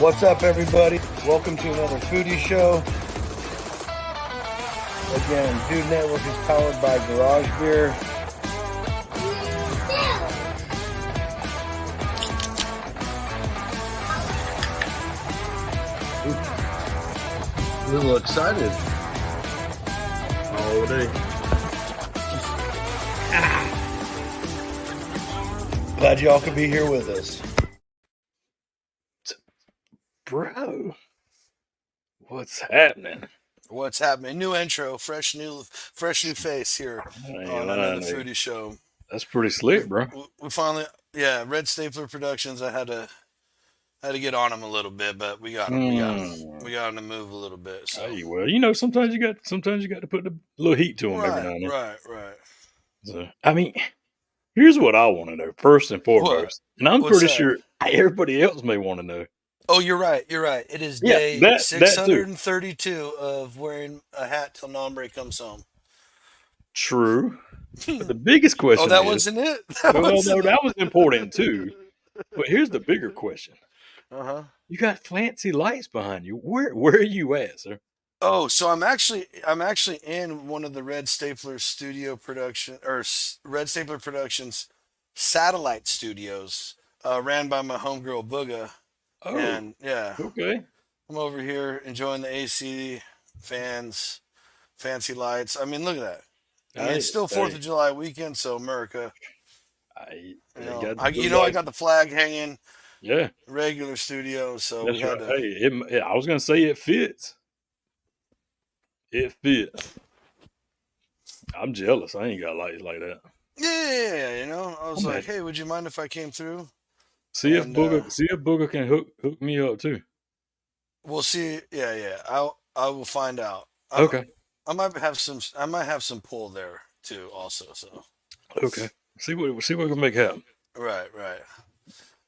What's up, everybody? Welcome to another foodie show. Again, Dude Network is powered by Garage Beer. A little excited all day. Glad y'all could be here with us. Bro, what's happening? What's happening? New intro, fresh new face here on another foodie show. That's pretty slick, bro. We finally, Red Stapler Productions. I had to get on them a little bit, but we got them. We got them to move a little bit. So. Hey, well, you know, sometimes you got to put a little heat to them every now and then. Right. So, I mean, here's what I want to know first and foremost, and I'm pretty sure everybody else may want to know. Oh, you're right. It is day 632 of wearing a hat till Nombre comes home. True. But the biggest question that wasn't it? That was important too. But here's the bigger question. You got fancy lights behind you. Where are you at, sir? Oh, so I'm actually in one of the Red Stapler Red Stapler Productions satellite studios, ran by my homegirl Booga. Oh, and yeah. Okay. I'm over here enjoying the AC, fans, fancy lights. I mean, look at that. I mean, it's still 4th of July weekend, so America. I got the flag hanging. Yeah. Regular studio, so that's right. Hey, I was gonna say it fits. It fits. I'm jealous. I ain't got lights like that. Yeah. I was like, hey, would you mind if I came through? See if Booger can hook me up too. We'll see. Yeah. I will find out. Okay. I might have some pull there too, also. So. Okay. See what we can make happen. Right.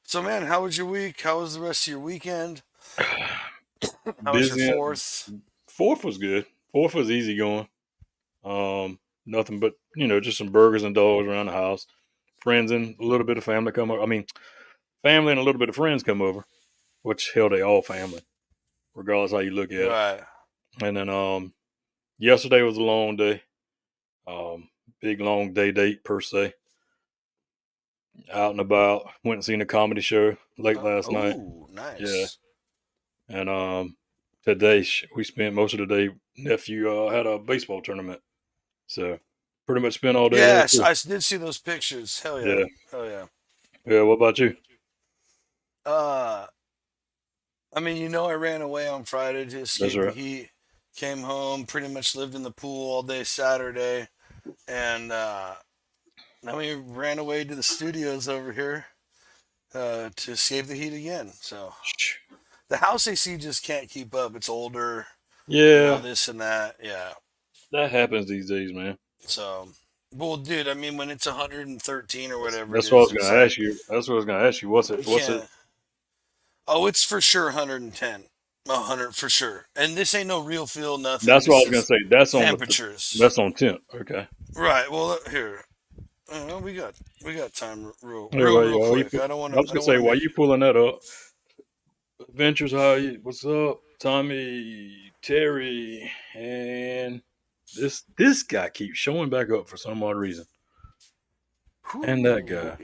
So, man, how was your week? How was the rest of your weekend? How was your 4th? 4th was good. 4th was easy going. Nothing but just some burgers and dogs around the house. Friends and a little bit of family come over. I mean, family and a little bit of friends come over, which hell, they all family, regardless how you look at it. Right. And then yesterday was a long day. Big long day date per se. Out and about. Went and seen a comedy show late last night. Ooh, nice. Yeah. And today we spent most of the day. Nephew had a baseball tournament, so pretty much spent all day. Yes, I did see those pictures. Hell yeah. Yeah. What about you? I mean, I ran away on Friday to escape the heat. Came home, pretty much lived in the pool all day Saturday, and then we ran away to the studios over here to escape the heat again. So the house AC just can't keep up. It's older. Yeah. This and that. Yeah. That happens these days, man. So, well, dude, I mean, when it's 113 or whatever. That's what I was going to ask you. That's what I was going to ask you. What's it? Oh, it's for sure 110. 100 for sure. And this ain't no real feel, nothing. That's what I was going to say. That's on temperatures. That's on temp. Okay. Right. Well, here. We got time real quick. I was going to say, while you pulling that up, Adventures, what's up? Tommy, Terry, and this guy keeps showing back up for some odd reason. And that guy.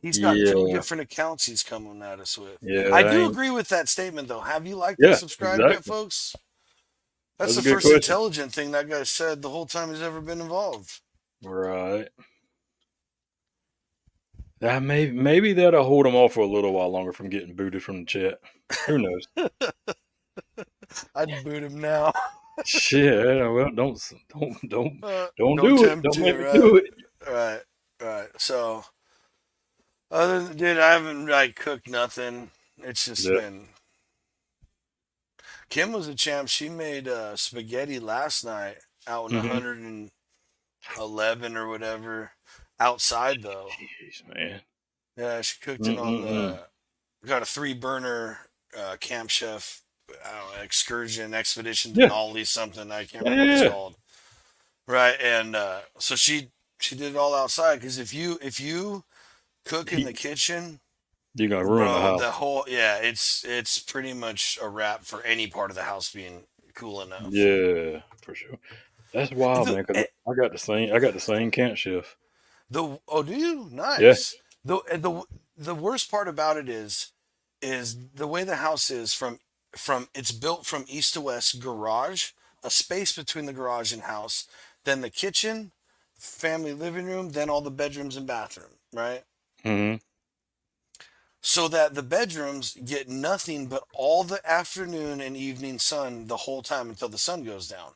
He's got 2 different accounts he's coming at us with. Yeah, I do agree with that statement, though. Have you liked and subscribed yet, folks? That's the first intelligent thing that guy said the whole time he's ever been involved. Right. Maybe that'll hold him off for a little while longer from getting booted from the chat. Who knows? I'd boot him now. Shit. Well, don't do it. Don't make me do it. Right. So, other than dude, I haven't cooked nothing. It's just been. Kim was a champ. She made spaghetti last night out in 111 or whatever. Outside though. Jeez, man. Yeah, she cooked it on got a 3-burner Camp Chef excursion expedition Denali something. I can't remember what it's called. Right, and so she did it all outside because if you cook in the kitchen, you're gonna ruin the Bro, the house. whole yeah, it's pretty much a wrap for any part of the house being cool enough. Yeah, for sure. That's wild, The man. Because I got the same camp shift. the oh, do you? Yeah. Nice. The worst part about it is the way the house is from it's built from east to west garage, a space between the garage and house, then the kitchen, family living room, then all the bedrooms and bathroom, right? Hmm. So that the bedrooms get nothing but all the afternoon and evening sun the whole time until the sun goes down.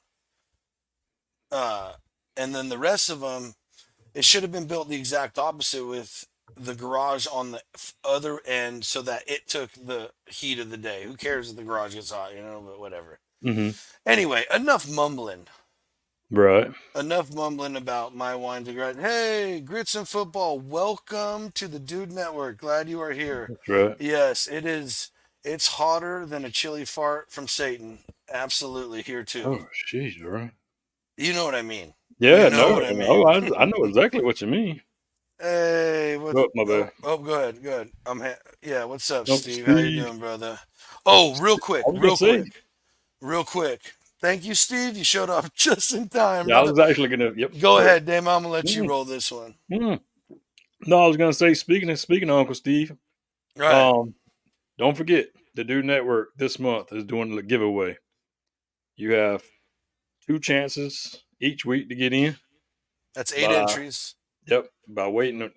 Uh, and then the rest of them, it should have been built the exact opposite with the garage on the other end so that it took the heat of the day. Who cares if the garage gets hot, but whatever. Hmm. Anyway, enough mumbling. Right. Enough mumbling about my wine to grad. Hey, Grits and Football, welcome to the Dude Network. Glad you are here. That's right. Yes, it is. It's hotter than a chili fart from Satan. Absolutely here too. Oh, jeez, bro. You know what I mean. You Yeah. know No. what I Oh, mean. I know exactly what you mean. Hey, what? Oh, my Oh, bad. oh, go ahead, go ahead. Yeah. What's up, Oh, Steve? How you Steve. doing, brother? Oh, real I quick, was gonna real say. quick, real quick. Thank you, Steve. You showed up just in time, Yeah, I brother. was actually gonna. Yep. Go Yep. ahead, Dame. I'm gonna let you Mm, roll this one. mm. No, I was gonna say. Speaking of Uncle Steve. All right. Um, don't forget the Dude Network this month is doing the giveaway. You have two chances each week to get in That's eight by entries. by waiting,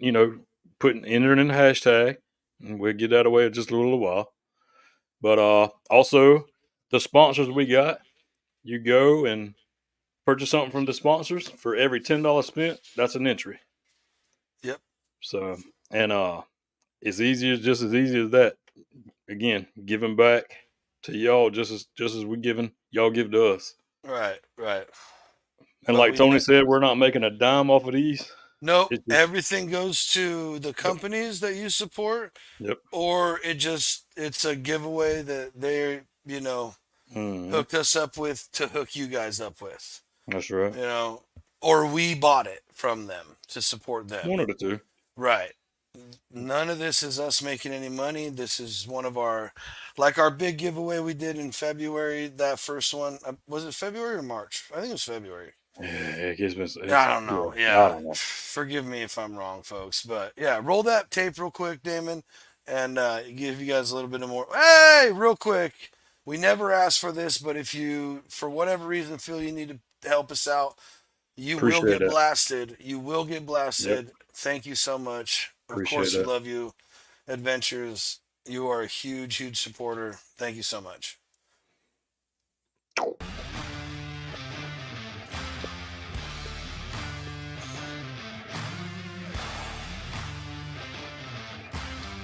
putting entering in the hashtag, and we'll get that away in just a little while. But also the sponsors we got, you go and purchase something from the sponsors for every $10 spent, that's an entry. Yep. So and it's just as easy as that. Again, giving back to y'all just as we giving y'all give to us. Right. Right. And But like we Tony know. said, we're not making a dime off of these. Nope. It's just Everything goes to the yep, companies that you support, yep. or it's a giveaway that they Hmm. hooked us up with to hook you guys up with. That's right. You know, or we bought it from them to support them. One of the two. Right. None of this is us making any money. This is one of our big giveaway we did in February. That first one, was it February or March? I think it was February. Yeah, I don't know. I Yeah, don't know. forgive me if I'm wrong, folks. But yeah, roll that tape real quick, Damon, and give you guys a little bit of more. Hey, real quick. We never asked for this, but if you, for whatever reason, feel you need to help us out, you will Appreciate get that. blasted. You will get Yep. blasted. Thank you so much. Of Appreciate course, we that. love you. Adventures. You are a huge, huge supporter. Thank you so much.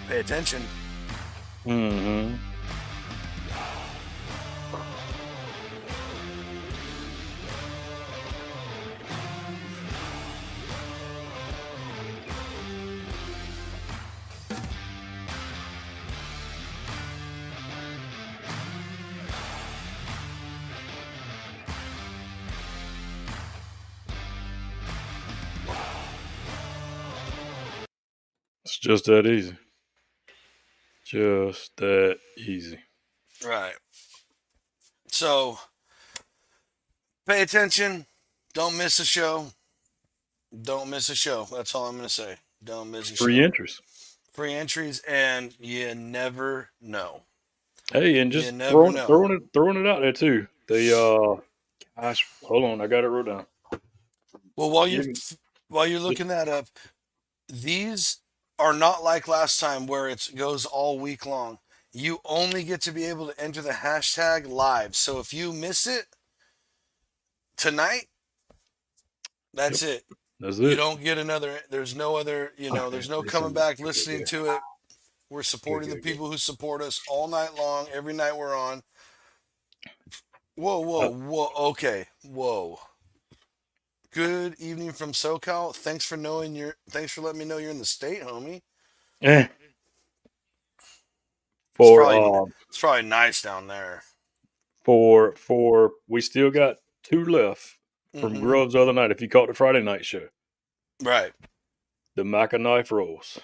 Pay attention. Hmm. It's just that easy. Just that easy. Right. So pay attention. Don't miss a show. Don't miss a show. That's all I'm going to say. Don't miss a Free show. entries. Free entries, and you never know. Hey, and You just never throwing it, know. throwing it, throwing it out there too. Gosh, hold on, I got it wrote down. Well, Give while you're it- looking that up, these are not like last time where it goes all week long. You only get to be able to enter the hashtag live. So if you miss it tonight, Yep, that's it. that's You it. don't get another. There's no other. Okay, There's no listen, coming back listening to it. We're supporting the good. people who support us all night long. Every night we're on. Whoa, whoa, Uh, whoa. Okay, whoa. Good evening from SoCal. Thanks for letting me know you're in the state, homie. eh, It's for probably it's probably nice down there. we still got two left from Mm-hmm. Grubbs the other night. If you caught the Friday night show, Right. the Mac and Knife rolls.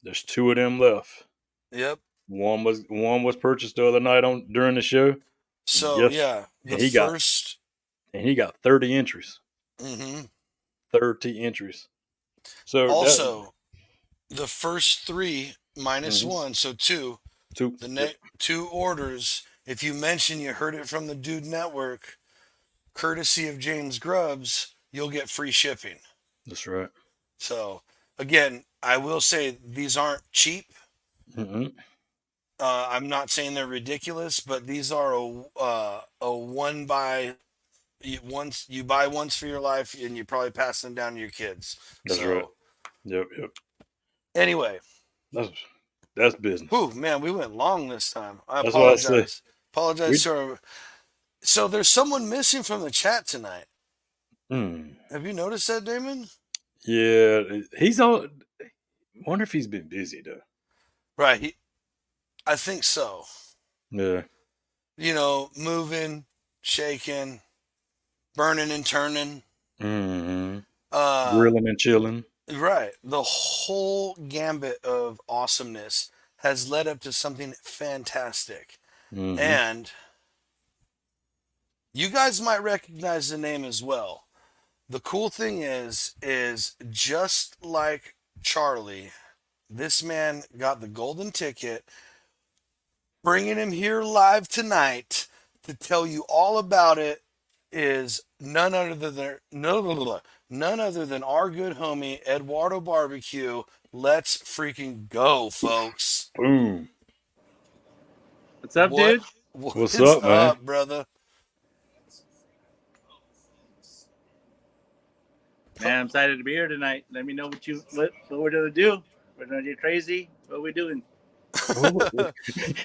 There's two of them left. Yep. One was purchased the other night during the show. And So guess yeah, the and he got first. 30 entries. Hmm. 30 entries. So that Also, the first three minus mhm, one, so two. two. The Yep, two orders. If you mention you heard it from the Dude Network, courtesy of James Grubbs, you'll get free shipping. that's right. So again, I will say these aren't cheap. Hmm. I'm not saying they're ridiculous, but these are a one by once you buy once for your life, and you probably pass them down to your kids. That's right. So Yep, yep. anyway, That's that's business. whew, man, we went long this time. I That's what I say. apologize. Apologize, We sir. So there's someone missing from the chat tonight. mm, Have you noticed that, Damon? yeah, he's on. Wonder if he's been busy though. Right. I think so. Yeah. Moving, shaking, burning and turning. Hmm. Uh, Grilling and chilling. right. The whole gambit of awesomeness has led up to something fantastic. Hmm. And you guys might recognize the name as well. The cool thing is just like Charlie, this man got the golden ticket. Bringing him here live tonight to tell you all about it is none other than our good homie Eduardo BBQ. Let's freaking go, folks! Boom. What's up, What dude? what What's is up, man? up, brother? Man, I'm excited to be here tonight. Let me know what we're gonna do. We're gonna get crazy. What are we doing? Oh,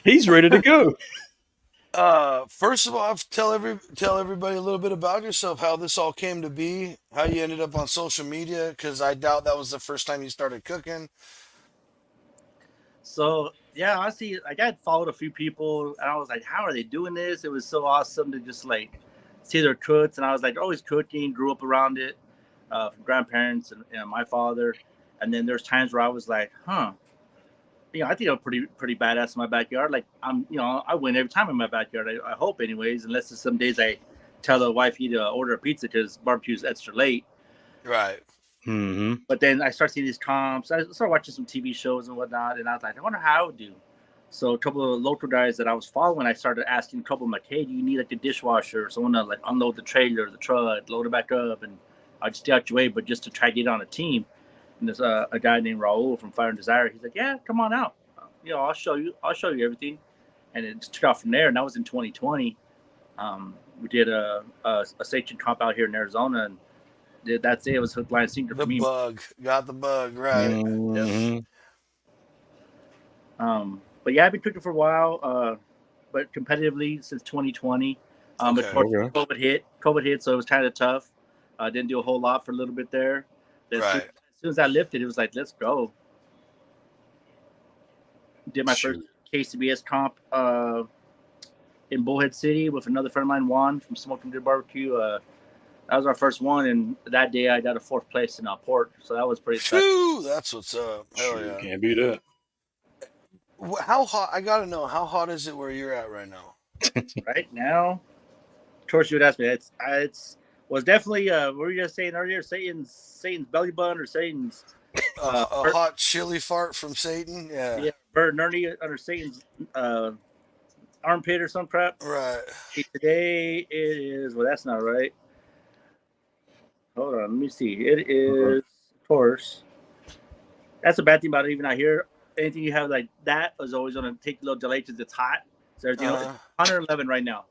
he's ready to go. First of all, tell everybody a little bit about yourself, how this all came to be, how you ended up on social media, because I doubt that was the first time you started cooking. So yeah, honestly, like I had followed a few people, and I was like, how are they doing this? It was so awesome to just like see their cooks, and I was like always cooking, grew up around it, from grandparents and my father, and then there's times where I was like, huh. I think I'm pretty badass in my backyard. Like I win every time in my backyard. I hope, anyways. Unless it's some days I tell the wifey to order a pizza because barbecue's extra late. Right. Hmm. But then I start seeing these comps. I started watching some TV shows and whatnot, and I was like, I wonder how I would do. So a couple of local guys that I was following, I started asking a couple of them like, hey, do you need like a dishwasher or someone to like unload the trailer, the truck, load it back up, and I'll just stay out your way, but just to try to get on a team. And there's a guy named Raul from Fire and Desire. He's like, yeah, come on out. I'll show you. I'll show you everything. And it just took off from there. And that was in 2020. We did a station comp out here in Arizona, and that's it. It was hook, line, sinker The for me. bug. Got the bug, right. Yep. Hmm. But yeah, I've been cooking for a while, but competitively since 2020. But Okay. towards Okay. COVID hit, so it was kind of tough. Didn't do a whole lot for a little bit there. Then Right. as soon as I lifted, it was like, let's go. Did my first Shoot. KCBS comp in Bullhead City with another friend of mine, Juan from Smoking Good Barbecue. That was our first one, and that day I got a fourth place in port, so that was pretty exciting. Phew, that's what's up. Hell Shoot. yeah. Can't beat that. How hot? I gotta know, how hot is it where you're at right now? Right now, of course, you would ask me. It's was definitely what were you guys saying earlier? Satan's belly button or Satan's A hot chili fart from Satan? Yeah. Bert and Ernie under Satan's armpit or some crap. Right. Today it is. Well, that's not right. Hold on, let me see. It Uh-huh. is, of course. That's a bad thing about it. Even out here, anything you have like that is always going to take a little delay because it's hot. So everything it's 111 right now.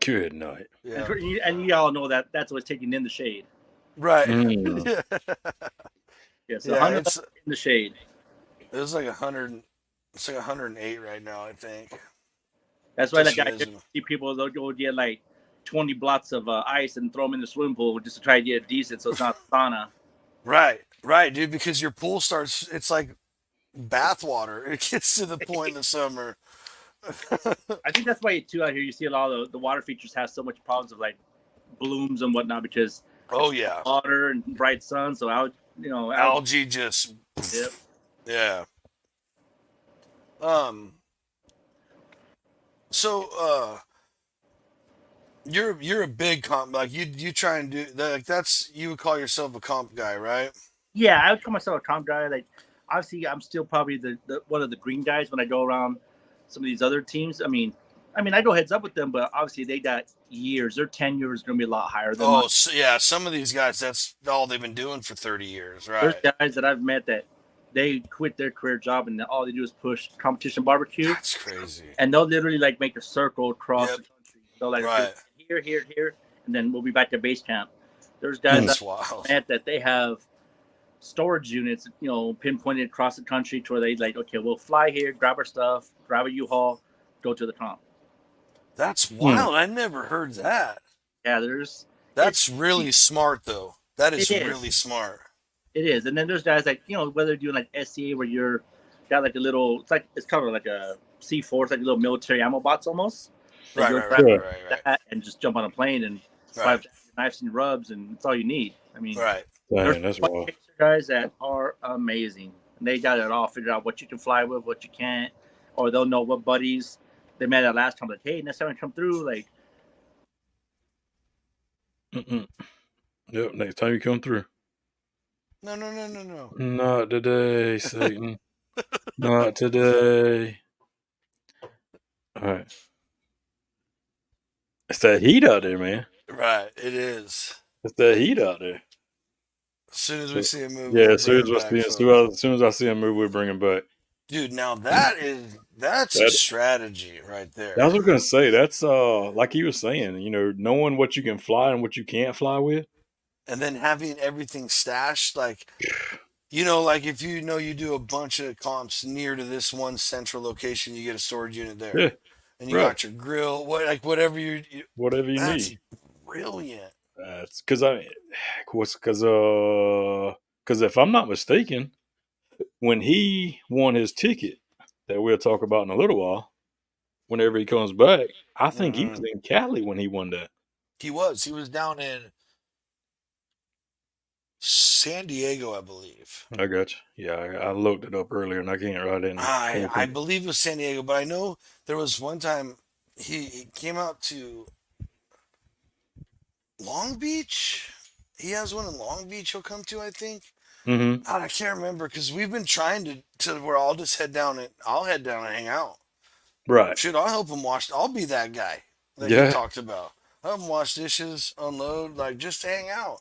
Good night. Yeah. And you all know that that's what's taking in the shade. Right. Mm. Yeah, so Yeah, 111 in the shade. it's like 100. It's like 108 right now, I think. That's why Just like I miserable. see people they'll go get like 20 blocks of ice and throw them in the swimming pool just to try to get it decent, so it's not sauna. Right, dude. Because your pool starts. It's like bath water. It gets to the point in the summer. I think that's why too out here you see a lot of the water features have so much problems of like blooms and whatnot because Oh yeah. water and bright sun. So Algae just. Yep. Yeah. Um. So, you're a big comp. Like you try and do that. Like that's you would call yourself a comp guy, right? Yeah, I would call myself a comp guy. Like, obviously, I'm still probably the one of the green guys when I go around some of these other teams. I mean, I go heads up with them, but obviously they got years. Their tenure is going to be a lot higher than mine. Oh, so, yeah. Some of these guys, that's all they've been doing for 30 years, There's right? guys that I've met that they quit their career job and all they do is push competition barbecue, That's crazy. and they'll literally like make a circle across Yep. the country. They'll like, okay, Right. here, here, here, and then we'll be back to base camp. There's guys That's that wild. met that they have storage units, pinpointed across the country to where they like, okay, we'll fly here, grab our stuff, grab a U-Haul, go to the comp. That's wild. I never heard that. Yeah, That's really smart, though. That is it really is. smart. It is. And then there's guys like, whether they're doing like SCA where you're got like a little, it's kind of like a C4, it's like a little military ammo box almost. Right, You'll right, grab right, right, right. that and just jump on a plane and Right. knives and rubs, and it's all you need. I mean, Right. there's Dang, that's wild. guys that are amazing. And they got it all figured out, what you can fly with, what you can't, or they'll know what buddies they met at last time. Like, hey, next time I come through, like, Yep, next time you come through. No. Not today, Satan. Not today. All right. It's that heat out there, man. Right. It is. It's that heat out there. As soon as we see him move, Yeah, we'll as soon bring as, it back, as soon as I see him move, we'll bring him back. dude. Now that's a strategy right there. That's what I was gonna say. That's like he was saying, knowing what you can fly and what you can't fly with. And then having everything stashed, like like if you do a bunch of comps near to this one central location, you get a storage unit there, Yeah, and you right. got your grill, whatever you Whatever you that's need. brilliant. That's because if I'm not mistaken, when he won his ticket that we'll talk about in a little while, whenever he comes back, I think he was in Cali when he won that. He was down in San Diego, I believe. I got you. Yeah, I looked it up earlier and I can't write it. I believe it was San Diego, but I know there was one time he came out to Long Beach. He has one in Long Beach he'll come to, I think. Mm-hmm. God, I can't remember because we've been trying to where I'll just I'll head down and hang out. Right. Shoot, I'll help him wash. I'll be that guy that Yeah. he talked about. I'll help him wash dishes, unload, like just hang out.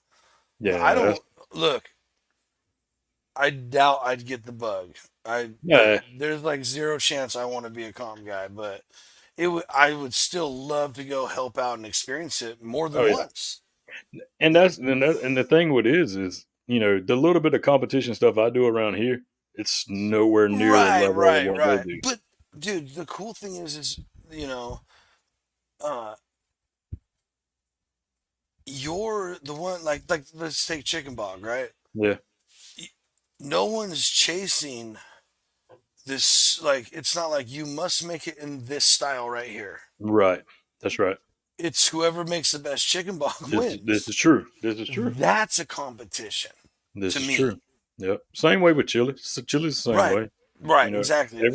Yeah. I don't look. I doubt I'd get the bug. There's like zero chance I want to be a comp guy, but I would still love to go help out and experience it more than once. And the thing with it is the little bit of competition stuff I do around here, it's nowhere near the level of what they do. But dude, the cool thing is you're the one like let's take chicken bog, right? Yeah. No one's chasing this, like it's not like you must make it in this style right here. Right. That's right. It's whoever makes the best chicken bog wins. This is true. That's a competition. This is true. Yep. Same way with chili. Chili's the same way. Right, exactly.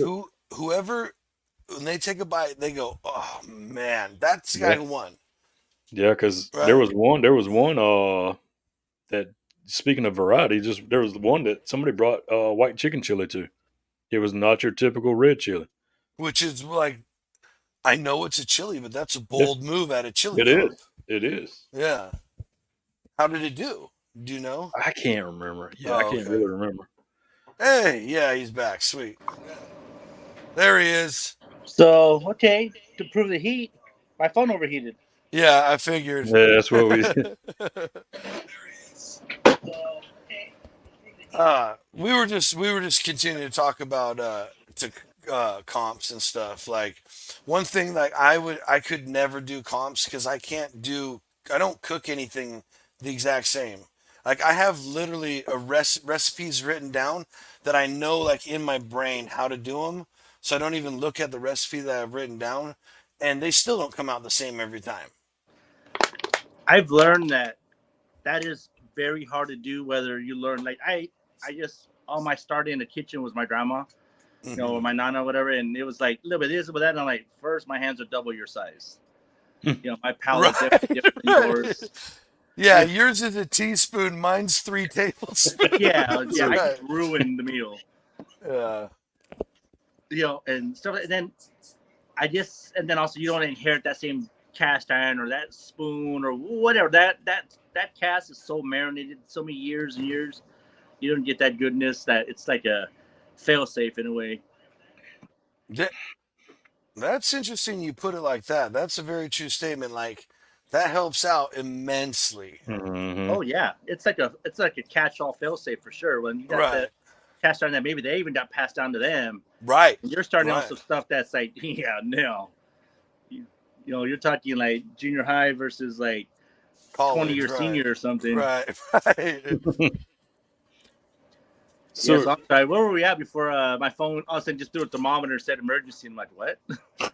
Whoever when they take a bite, they go, "Oh man, that's the guy who won." Yeah, because there was one that, speaking of variety, there was one that somebody brought white chicken chili to. It was not your typical red chili. Which is like, I know it's a chili, but that's a bold move at a chili. It is. Yeah. How did it do? Do you know? I can't remember. Yeah, I can't really remember. Hey, yeah, he's back. Sweet. There he is. So, okay, to prove the heat, my phone overheated. Yeah, I figured. Yeah, that's what we we were just continuing to talk about comps and stuff. Like one thing, like I could never do comps because I don't cook anything the exact same. Like I have literally recipes written down that I know like in my brain how to do them, so I don't even look at the recipe that I've written down, and they still don't come out the same every time. I've learned that is very hard to do. Whether you learn, like I just all my start in the kitchen was my grandma. you know, or my nana or whatever, and it was like a little bit of this, but that. And I'm like, first, my hands are double your size. You know, my palate is definitely different than yours. Yeah, yours is a teaspoon. Mine's 3 tablespoons. Yeah, I Right. could ruin the meal. Yeah. You know, and stuff. And then and then also you don't inherit that same cast iron or that spoon or whatever. That cast is so marinated, so many years and years. You don't get that goodness. That it's like a fail safe in a way. That's interesting you put it like that. That's a very true statement. Like, that helps out immensely. Mm-hmm. Oh yeah, it's like a catch-all fail-safe for sure. When you got the cast iron that maybe they even got passed down to them, right? And you're starting on some stuff that's like, yeah, no, you know, you're talking like junior high versus like college, 20-year senior or something, right? So, yeah, so I'm sorry. Where were we at before my phone all of a sudden just threw a thermometer and said emergency? I'm like, what?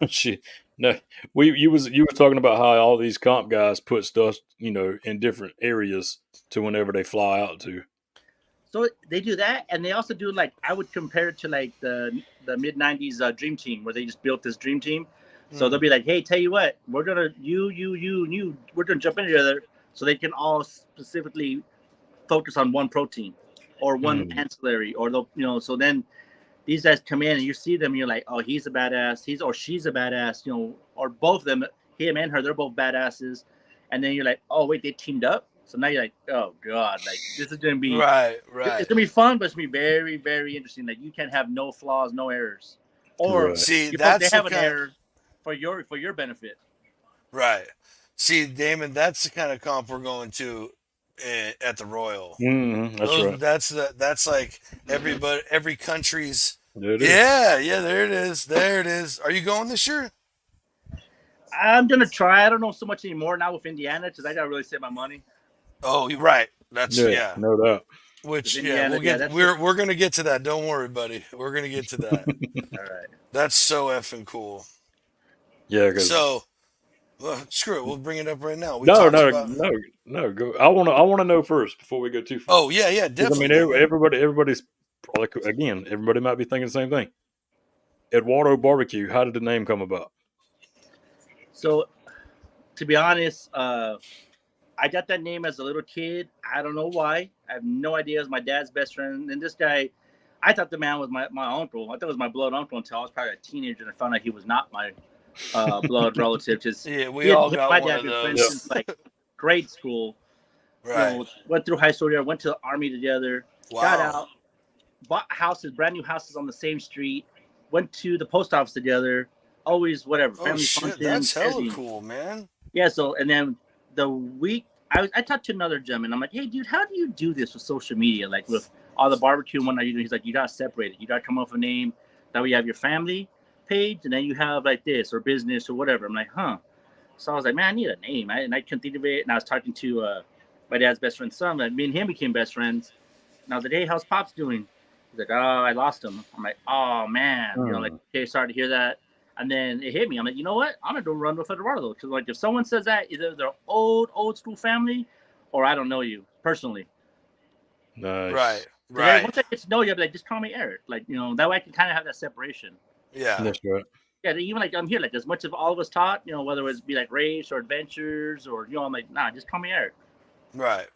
Shit. No, you were talking about how all these comp guys put stuff, you know, in different areas to whenever they fly out to. So they do that, and they also do like I would compare it to like the mid '90s Dream Team, where they just built this Dream Team. So they'll be like, hey, tell you what, we're gonna we're gonna jump in together, so they can all specifically focus on one protein or one ancillary, or they'll, you know, so then these guys come in and you see them and you're like, oh, he's a badass, he's or she's a badass, you know, or both of them, him and her, they're both badasses. And then you're like, oh wait, they teamed up. So now you're like, oh god, like this is gonna be right. It's gonna be fun, but it's gonna be very, very interesting. Like you can have no flaws, no errors. Or see, they have an error for your benefit. Right. See, Damon, that's the kind of comp we're going to at the Royal. That's right. That's like every country's. Yeah, there it is. Are you going this year? I'm gonna try. I don't know so much anymore now with Indiana because I gotta really save my money. Oh, you're right. That's no doubt. Which Indiana, we're gonna get to that. Don't worry, buddy. We're gonna get to that. All right. That's so effing cool. Yeah. So. Well, screw it. We'll bring it up right now. No. Go. I want to know first before we go too far. Oh yeah, definitely. I mean, everybody's probably, again, everybody might be thinking the same thing. Eduardo BBQ. How did the name come about? So, to be honest, I got that name as a little kid. I don't know why. I have no idea. It was my dad's best friend, and this guy, I thought the man was my uncle. I thought it was my blood uncle until I was probably a teenager and I found out he was not my blood relative. Just we all got my one dad of been those. friends since like grade school. Right. You know, went through high school together, went to the army together, got out, bought houses, brand new houses on the same street, went to the post office together. Always whatever family functions. That's hella cool, man. Yeah. So and then the week I talked to another gentleman. I'm like, hey, dude, how do you do this with social media? Like with all the barbecue and whatnot. He's like, you got to separate it. You got to come up with a name. That way you have your family page, and then you have like this or business or whatever. I'm like, huh. So I was like, man, I need a name. And I couldn't think of it. And I was talking to my dad's best friend's son. Like, me and him became best friends. And I was like, hey, how's Pops doing? He's like, oh, I lost him. I'm like, oh, man. You know, like, okay, sorry to hear that. And then it hit me. I'm like, you know what? I'm going to go run with Eduardo. Because, like, if someone says that, either they're old school family or I don't know you personally. Nice. Right. Once I get to know you, I'll be like, just call me Eric. Like, you know, that way I can kind of have that separation. Yeah. That's right. Yeah, even like I'm here, like as much of all of us taught, you know, whether it's be like race or adventures or, you know, I'm like, nah, just call me Eric. Right.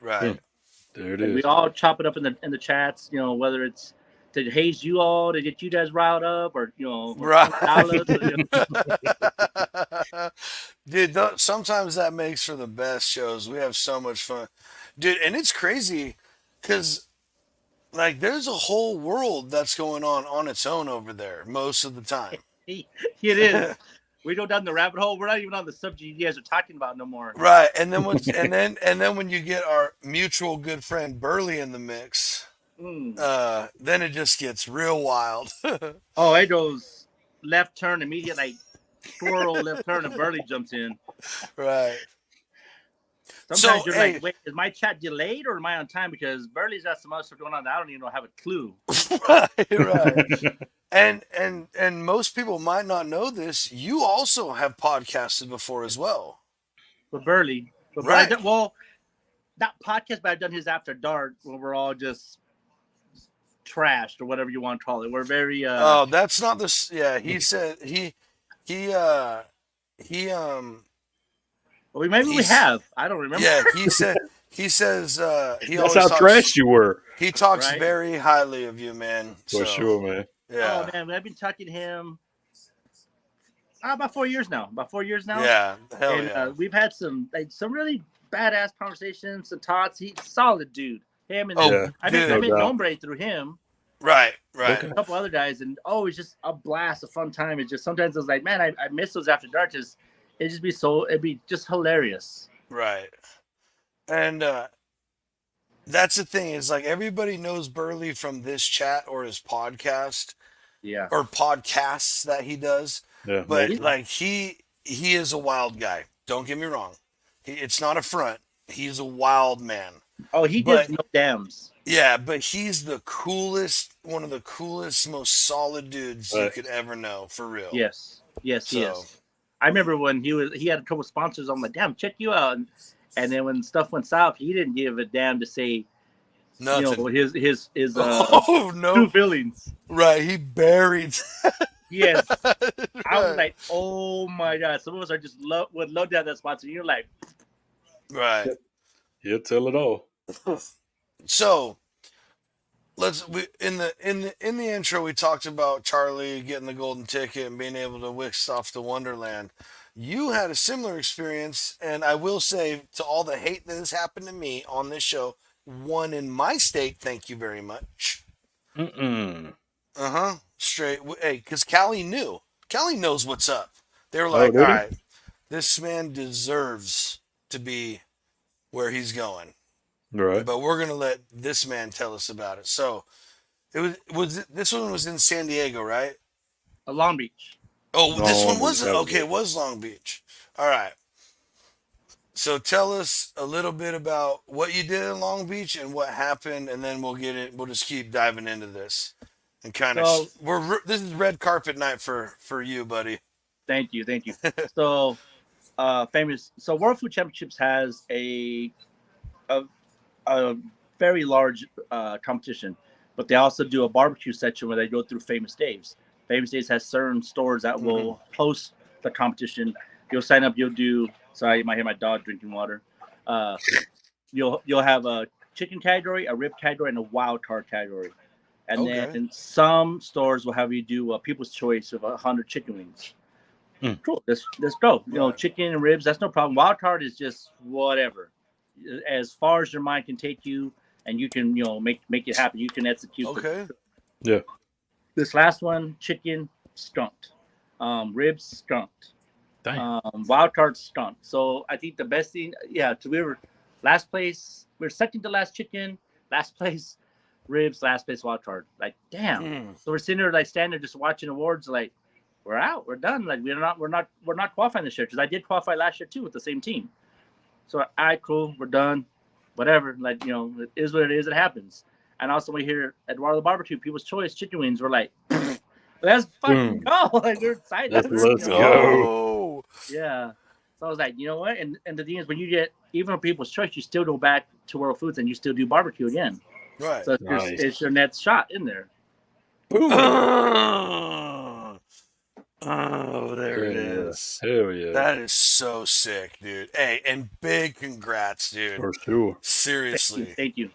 There it is. We all chop it up in the chats, you know, whether it's to haze you all to get you guys riled up or, you know, Dude, sometimes that makes for the best shows. We have so much fun, dude, and it's crazy because like there's a whole world that's going on its own over there most of the time. It is. We go down the rabbit hole. We're not even on the subject you guys are talking about no more. Right, and then when you get our mutual good friend Burley in the mix, then it just gets real wild. Oh, it goes left turn immediate, like twirl left turn, and Burley jumps in. Right. Sometimes you're like, wait, is my chat delayed or am I on time? Because Burley's got some other stuff going on that I don't even have a clue. Right. And most people might not know this. You also have podcasted before as well. With Burley. Right. Not podcast, but I've done his After Dark where we're all just trashed or whatever you want to call it. We're very Oh, that's not the. Yeah, he said he well, maybe we he's have. I don't remember. yeah he says he That's always how talks trashed you were. he talks Right? very highly of you, man. For So sure, man. Oh yeah, man, I've been talking to him about 4 years now. About 4 years now, yeah, hell and yeah. we've had some really badass conversations, some thoughts. He's a solid dude. Him and Oh, Yeah, I no met dude, doubt. Nombre through him. right, Okay. A couple other guys, and it's just a blast, a fun time. It's just sometimes I was like, man, I miss those after dark. It'd be just hilarious. right. And that's the thing is like everybody knows Burley from this chat or his podcast Yeah, or podcasts that he does, Yeah, but multiple. like he is a wild guy. Don't get me wrong. It's not a front. He's a wild man. oh, he gives But no damns. yeah, but he's the coolest, one of the coolest, most solid dudes you could ever know, for real. Yes, yes, he So is. I remember when he had a couple sponsors. I'm like, damn, check you out. And then when stuff went south, he didn't give a damn to say, nothing. his Oh true no! feelings. Right, he buried. Yes, I was Right, like, oh my god. Some of us are just would love to have that sponsor. You're like, right. He'll tell it all. So in the intro we talked about Charlie getting the golden ticket and being able to whisk off to Wonderland. You had a similar experience, and I will say to all the hate that has happened to me on this show, one in my state, thank you very much. Mm-mm. Straight. Hey, because Callie knew. Callie knows what's up. They were Oh, like, all did he? right, this man deserves to be where he's going, Right. but we're gonna let this man tell us about it. So this one was in San Diego, right? a Long Beach. Oh, this one Long Beach. wasn't. That was Okay, it. it was Long Beach. All right. So tell us a little bit about what you did in Long Beach and what happened, and then we'll get it. We'll just keep diving into this, and kind of So this is red carpet night for you, buddy. thank you. So famous. So World Food Championships has a, a very large competition, but they also do a barbecue section where they go through Famous Dave's. Famous Dave's has certain stores that will host the competition. You'll sign up. You'll do. Sorry, you might hear my dog drinking water. You'll have a chicken category, a rib category, and a wild card category. And Okay. then some stores will have you do a People's Choice of 100 chicken wings. Cool. Let's go. Right. Chicken and ribs, that's no problem. Wild card is just whatever. As far as your mind can take you, and you can, make it happen. You can execute. Okay. Yeah. This last one, chicken skunked, ribs skunked, Dang. wild card skunked. So I think the best thing, we were last place. We are second to last chicken, last place ribs, last place wild card. Like damn. So we're sitting there like standing just watching awards. Like we're out, we're done. Like we're not qualifying this year because I did qualify last year too with the same team. So all right, cool, we're done. Whatever. Like it is what it is. It happens. And also we hear Eduardo BBQ, People's Choice chicken wings. We're like, let's fucking go! Like we're excited. Let's go. Yeah. So I was like, you know what? And the thing is, when you get even on People's Choice, you still go back to World Foods and you still do barbecue again. Right. So Nice. it's your next shot in there. Boom. Oh, there it is. Hell yeah. That is so sick, dude. Hey, and big congrats, dude. For sure. Seriously. Thank you.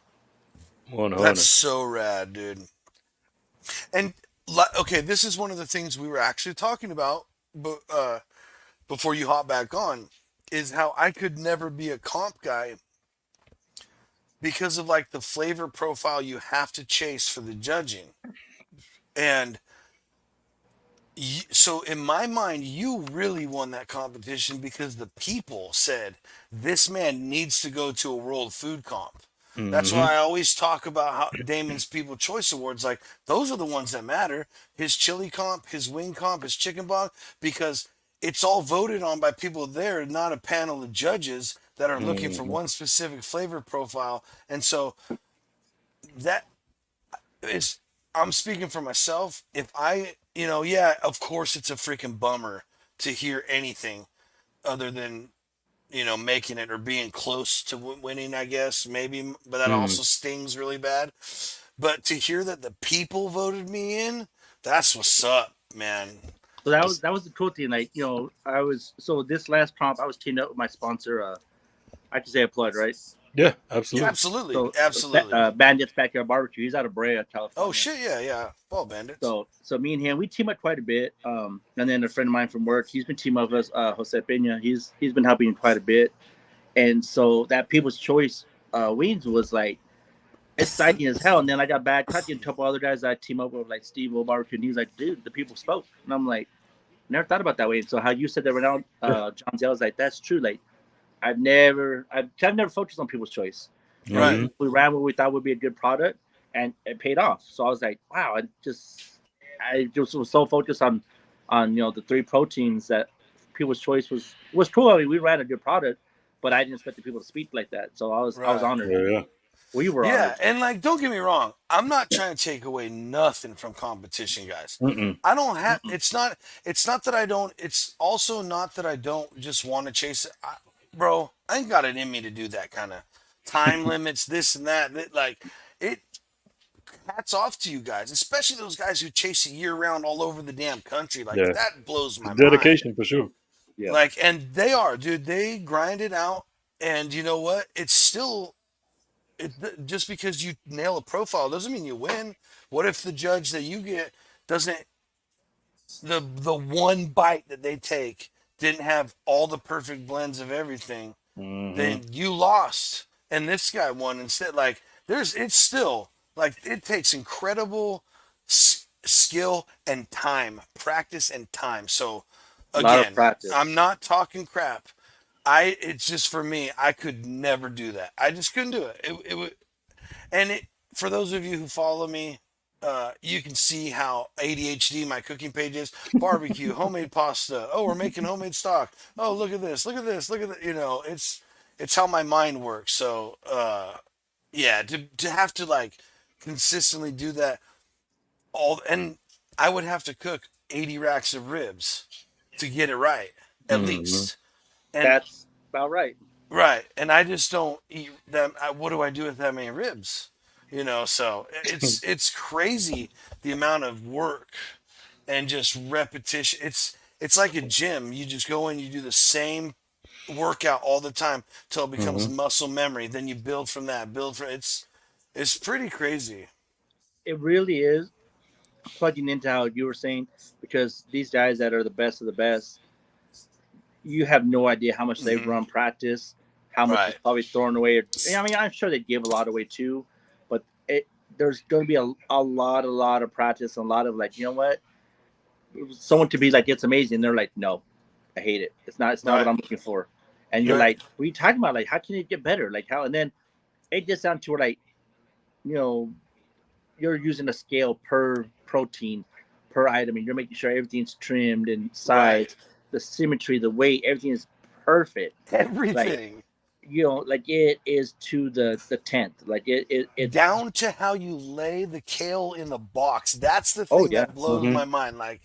100. That's so rad, dude. And okay, this is one of the things we were actually talking about, but before you hop back on, is how I could never be a comp guy because of like the flavor profile you have to chase for the judging. And so in my mind, you really won that competition because the people said this man needs to go to a World Food Comp. That's why I always talk about how Damon's People Choice Awards, like those are the ones that matter. His chili comp, his wing comp, his chicken bog, because it's all voted on by people there, not a panel of judges that are looking for one specific flavor profile. And so that is, I'm speaking for myself. If I, of course it's a freaking bummer to hear anything other than making it or being close to winning, I guess, maybe, but that also stings really bad. But to hear that the people voted me in, that's what's up, man. So that was the cool thing. Like, I was so this last comp I was teamed up with my sponsor. I can say a plug, right? Yeah, Yeah, absolutely. absolutely, So absolutely. Bandits Backyard Barbecue. He's out of Brea, Oh California. shit, yeah, yeah. Ball bandits. So me and him, we team up quite a bit. And then a friend of mine from work, he's been teaming up with us, Jose Pena. He's been helping quite a bit. And so that People's Choice wings was like exciting as hell. And then I got back talking to a couple other guys that I team up with, like Steve Barbecue, and he's like, dude, the people spoke. And I'm like, never thought about that way. And so how you said that right now, John Zell, was like, that's true. Like I've never focused on People's Choice. Right. We ran what we thought would be a good product, and it paid off. So I was like, wow, I just was so focused on the 3 proteins that People's Choice was cool. I mean, we ran a good product, but I didn't expect the people to speak like that. So I was honored. Yeah. We were Yeah, honored. and like, don't get me wrong. I'm not trying to take away nothing from competition, guys. Mm-mm. I don't have. It's not. It's not that I don't. It's also not that I don't just want to chase it, bro. I ain't got it in me to do that kind of time limits, this and that. Like it. Hats off to you guys, especially those guys who chase a year round all over the damn country. Like Yeah. that blows my mind. Dedication for sure. Yeah. Like, and they are, dude. They grind it out, and you know what? It's still just because you nail a profile doesn't mean you win. What if the judge that you get doesn't the one bite that they take didn't have all the perfect blends of everything? Mm-hmm. Then you lost, and this guy won instead. Like it's still like it takes incredible skill and time, practice and time. So A lot of again, practice. I'm not talking crap. It's just for me, I could never do that. I just couldn't do it. It would, and for those of you who follow me, you can see how ADHD my cooking page is. Barbecue, homemade pasta. Oh, we're making homemade stock. Oh, look at this. Look at this. Look at that. You know, it's how my mind works. So, yeah, to have to like consistently do that and I would have to cook 80 racks of ribs to get it right, at least. And That's about right. right, and I just don't eat them. What do I do with that many ribs? You know, so it's crazy the amount of work and just repetition. It's like a gym. You just go in, you do the same workout all the time till it becomes muscle memory. Then you build from that. Build from it's pretty crazy. It really is, plugging into how you were saying, because these guys that are the best of the best, you have no idea how much they've run practice, how much is probably thrown away. I mean, I'm sure they give a lot away too, but there's going to be a lot of practice, and a lot of like, you know what, someone to be like, it's amazing. They're like, no, I hate it. It's not what I'm looking for. And you're like, what are you talking about? Like, how can it get better? Like how? And then it gets down to where, like, you're using a scale per protein, per item, and you're making sure everything's trimmed and sized, the symmetry, the weight, everything is perfect. Everything. Like it is to the 10th. Like it down to how you lay the kale in the box. That's the thing that blows my mind. Like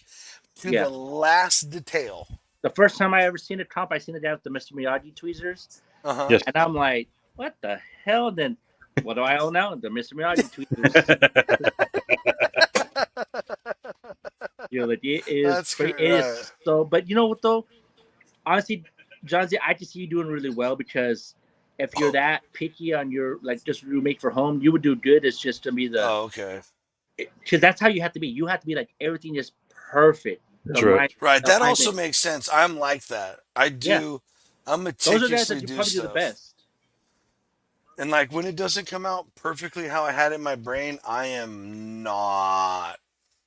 to the last detail. The first time I ever seen a comp, I seen it down with the Mr. Miyagi tweezers. Yes. And I'm like, what the hell? And then what do I own now? The Mr. Miyagi tweezers. Like it is. That's it is so. But you know what though? Honestly, John Z, I can see you doing really well, because if you're that picky on your, like, just you make for home, you would do good. It's just to be the. Oh, okay. Because that's how you have to be. You have to be like, everything is perfect. That's right. Right. That also makes sense. I'm like that. I do. Yeah. I'm meticulously Those are guys that you probably do the best. And like when it doesn't come out perfectly how I had it in my brain, I am not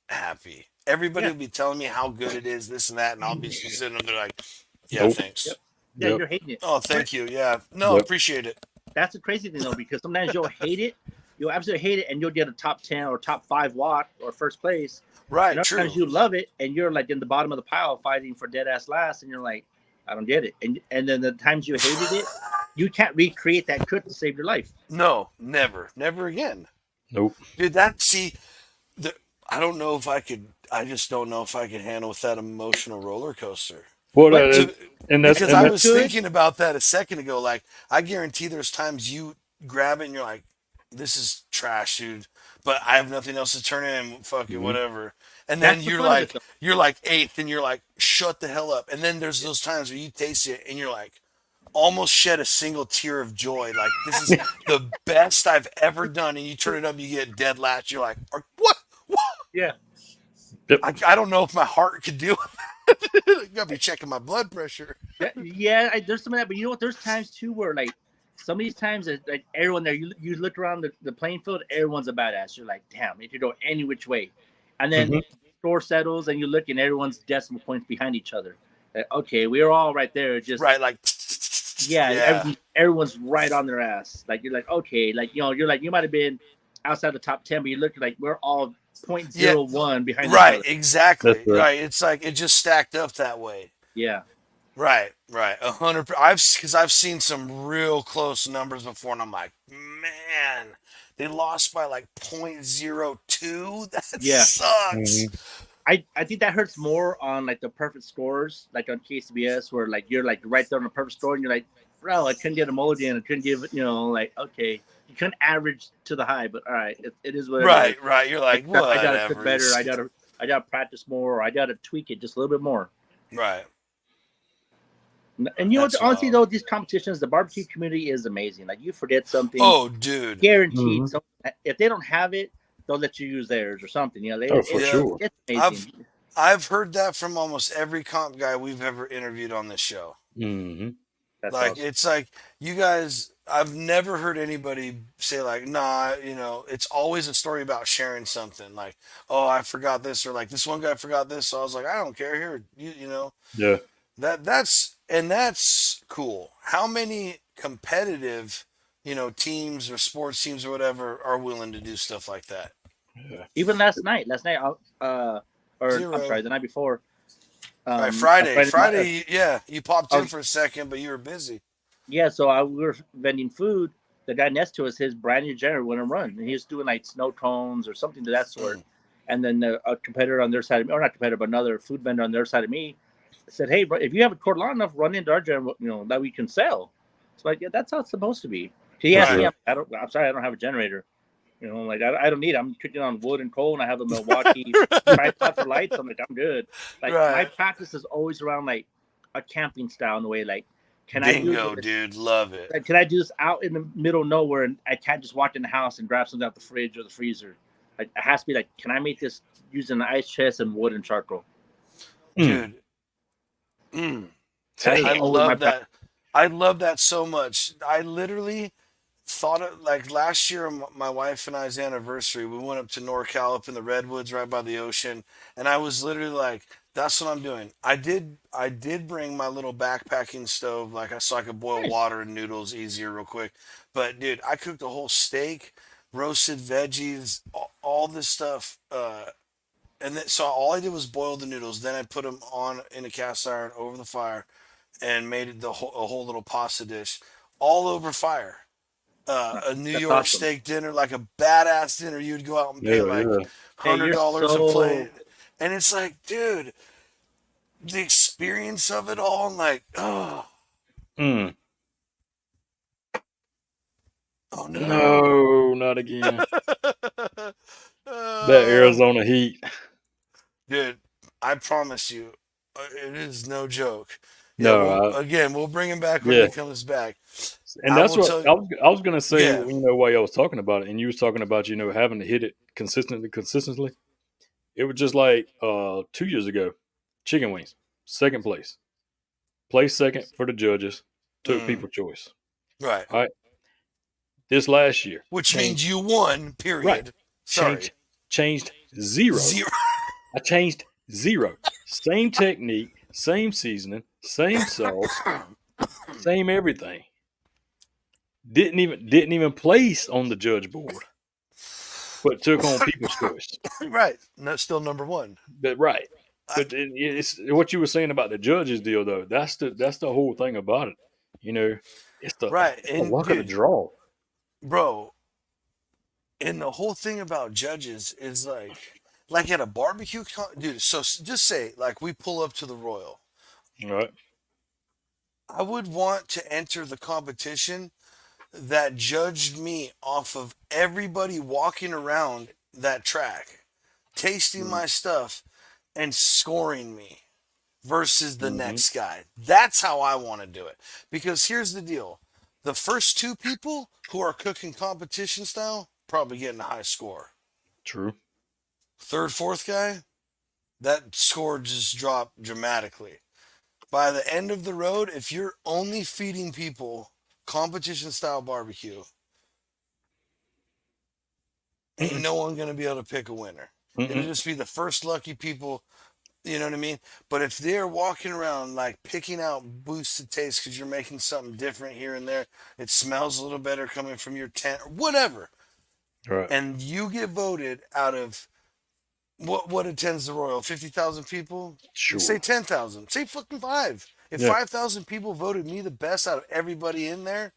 happy. Everybody will be telling me how good it is, this and that, and I'll be sitting there like, yeah, thanks. Yeah, you're hating it. Oh, thank you. Yeah. No, appreciate it. That's the crazy thing though, because sometimes you'll hate it. You'll absolutely hate it, and you'll get a top 10 or top 5 walk or first place. Right. And sometimes you love it, and you're like in the bottom of the pile fighting for dead ass last, and you're like, I don't get it. And then the times you hated it, you can't recreate that cook to save your life. No, never again. Nope. Dude, I don't know if I could. I just don't know if I could handle with that emotional roller coaster. Well, because I was thinking about that a second ago. Like, I guarantee there's times you grab it and you're like, "This is trash, dude," but I have nothing else to turn in. Fuck it, Mm-hmm. whatever. And then That's the fun of it, though. you're like eighth, and you're like, shut the hell up. And then there's those times where you taste it, and you're like, almost shed a single tear of joy. Like, this is the best I've ever done. And you turn it up, you get dead last. You're like, what? What? Yeah. Yep. I don't know if my heart could deal with it. I gotta be checking my blood pressure. There's some of that, but you know what? There's times too where like some of these times that like everyone there, you look around the playing field, everyone's a badass. You're like, damn, it could go any which way, and then Mm-hmm. the score settles, and you look, and everyone's decimal points behind each other. Like, okay, we're all right there. Just Right, like, yeah. everyone's right on their ass. Like you're like, okay, like you're like you might have been outside the top 10, but you look like we're all Yeah, 0.01 behind each right, other. exactly. That's right. Right, it's like it just stacked up that way. Yeah. Right, 100. Because I've seen some real close numbers before, and I'm like, man, they lost by like .02. That Yeah. sucks. Mm-hmm. I think that hurts more on like the perfect scores, like on KCBS, where like you're like right there on the perfect score, and you're like, bro, I couldn't get a mulligan, I couldn't give it, like okay, you couldn't average to the high, but all right, it is what it is. Right. You're like, I gotta fit whatever. better. I gotta practice more. Or I gotta tweak it just a little bit more. Right. And you know what? That's Honestly, wild. though, these competitions, the barbecue community is amazing. Like you forget something, Oh, dude. guaranteed. Mm-hmm. So if they don't have it, they'll let you use theirs or something. You know, Oh, for Yeah. sure. it's amazing. I've heard that from almost every comp guy we've ever interviewed on this show. Mm-hmm. That's Like, awesome. it's like, you guys, I've never heard anybody say, like, nah, it's always a story about sharing something. Like, oh, I forgot this, or like, this one guy forgot this. So I was like, I don't care. Here, Yeah. that's cool. How many competitive, teams or sports teams or whatever are willing to do stuff like that? Yeah. Even last night, or I'm 0. sorry, the night before. Right, A friend of mine- Friday, yeah, you popped uh, in for a second, but you were busy. yeah, so we were vending food. The guy next to us, his brand new generator wouldn't run, and he was doing like snow cones or something to that sort. Mm. And then a competitor on their side of me, or not competitor, but another food vendor on their side of me, said, "Hey, bro, if you have a cord long enough, run into our generator, that we can sell." So like, yeah, that's how it's supposed to be. He For asked me, sure. I'm sorry, I don't have a generator. Like I don't need it. I'm cooking on wood and coal, and I have a Milwaukee tripod for lights. I'm like, I'm good. Like my Right. practice is always around like a camping style in the way, like, can Bingo, I do dude. Love it. can I do this out in the middle of nowhere, and I can't just walk in the house and grab something out the fridge or the freezer? Like it has to be like, can I make this using an ice chest and wood and charcoal? Dude. Mm. That is I always my love that. I love that so much. I literally thought it like last year, my wife and I's anniversary. We went up to NorCal, up in the redwoods, right by the ocean, and I was literally like, "That's what I'm doing." I did bring my little backpacking stove, like so I could boil Nice. water and noodles easier, real quick. But dude, I cooked a whole steak, roasted veggies, all this stuff. And then, so all I did was boil the noodles. Then I put them on in a cast iron over the fire, and made it a whole little pasta dish, all over fire. A New That's York awesome. steak dinner, like a badass dinner. You'd go out and pay Yeah. like Yeah. Hey, you're $100 a so plate, and it's like, dude, the experience of it all. I'm like, oh, Mm. oh no, No, not again. That Uh, Arizona heat. dude. I promise you, it is no joke. Yeah, No, we'll bring him back when yeah, he comes back. and I that's will what tell you. I was gonna say. Yeah. While y'all was talking about it, and you was talking about having to hit it consistently. It was just like 2 years ago, chicken wings, second place, placed second for the judges, took Mm, people choice. right. All right, this last year Which changed. means you won, Right, period. changed Sorry. changed zero. Zero. I changed zero. Same technique, same seasoning, same sauce, same everything. Didn't even place on the judge board, but took on people's choice. Right. No, still number one. But right, I, but it's what you were saying about the judges deal though. That's the whole thing about it. You know, it's the right. it's the And luck of the dude, draw. bro, and the whole thing about judges is like at a barbecue, dude. So just say, like, we pull up to the Royal. Right? I would want to enter the competition that judged me off of everybody walking around that track, tasting my stuff, and scoring me versus the Mm-hmm. next guy. That's how I want to do it. Because here's the deal: the first two people who are cooking competition style probably getting a high score. True. Third, fourth guy, that score just dropped dramatically. By the end of the road, if you're only feeding people competition style barbecue, ain't Mm-mm. no one gonna be able to pick a winner. It'll Mm-mm. just be the first lucky people. You know what I mean? But if they're walking around like picking out boosted taste because you're making something different here and there, it smells a little better coming from your tent or whatever, Right. and you get voted out of what attends the Royal, 50,000 people? Say Sure. 10,000. Say fucking five. If Yeah. 5,000 people voted me the best out of everybody in there,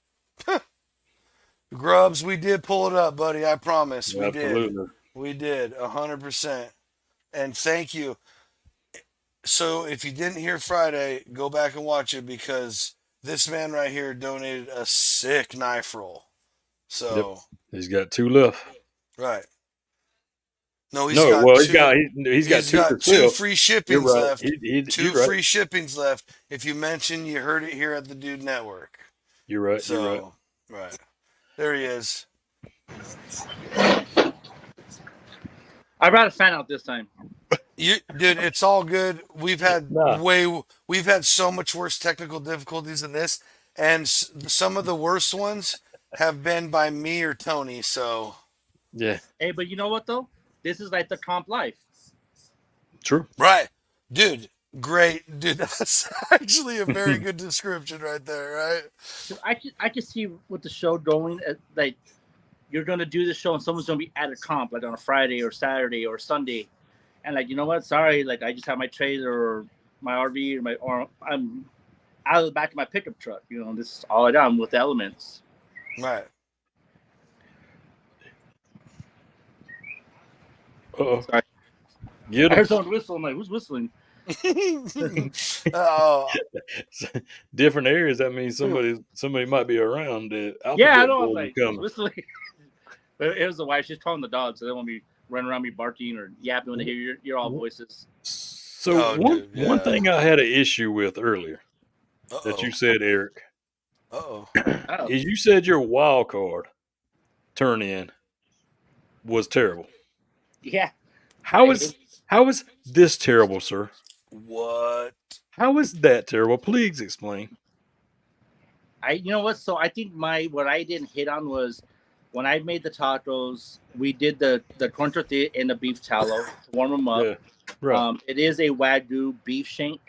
Grubs, we did pull it up, buddy. I promise. We did. Absolutely. We did. 100%. And thank you. So if you didn't hear Friday, go back and watch it because this man right here donated a sick knife roll. Yep. So, He's got two left. right. No, he's No, got well, two. he's got He's two got for two sale. free You're shippings right. left. You're Two right. free shippings left. If you mention you heard it here at the Dude Network. You're right. You're right. So, right. There he is. I brought a fan out this time. Dude, it's all good. We've had Nah. so much worse technical difficulties than this, and some of the worst ones have been by me or Tony. So, Yeah. Hey, but you know what though? This is like the comp life. True. right, dude, great, dude. That's actually a very good description right there, right? I can see with the show going like you're gonna do the show and someone's gonna be at a comp like on a Friday or Saturday or Sunday, and like you know what? Sorry, like I just have my trailer or my RV or I'm out of the back of my pickup truck. You know, this is all I got. I'm with the elements. Right. Uh-oh. Sorry. Get I him. heard someone whistle. I'm like, who's whistling? Oh, Different areas. That means somebody might be around. The Yeah, I alphabet know. I'm boys are like, who's coming. whistling? But it was the wife. She's calling the dogs, so they won't be running around me barking or yapping when they hear your all voices. So oh, one dude, one yeah. thing I had an issue with earlier that Uh-oh. you said, Eric, Uh-oh. Oh, is you said your wild card turn in was terrible. yeah. How is this terrible, sir? What? How is that terrible? Please explain. You know what? So I think what I didn't hit on was when I made the tacos. We did the corn tortilla and the beef tallow to warm them up. Yeah. Right. It is a Wagyu beef shank.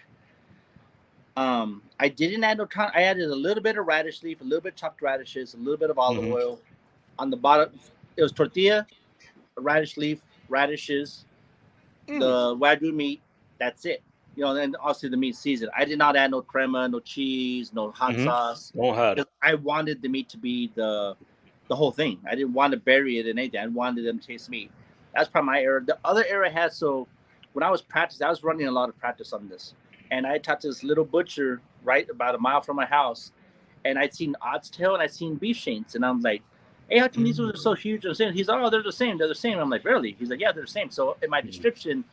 I didn't add no ton. I added a little bit of radish leaf, a little bit of chopped radishes, a little bit of olive Mm-hmm. oil. On the bottom, it was tortilla, radish leaf, radishes, the Wagyu meat. That's it. You know, and then obviously the meat seasoned. I did not add no crema, no cheese, no hot sauce. Don't hide it. I wanted the meat to be the whole thing. I didn't want to bury it in anything. I wanted them to taste meat. That's probably my error. The other error I had, so when I was practicing, I was running a lot of practice on this. And I talked to this little butcher right about a mile from my house. And I'd seen oxtail and I'd seen beef shanks. And I'm like, hey, how come these ones are so huge? He's like, oh, they're the same. They're the same. I'm like, really? He's like, yeah, they're the same. So in my description,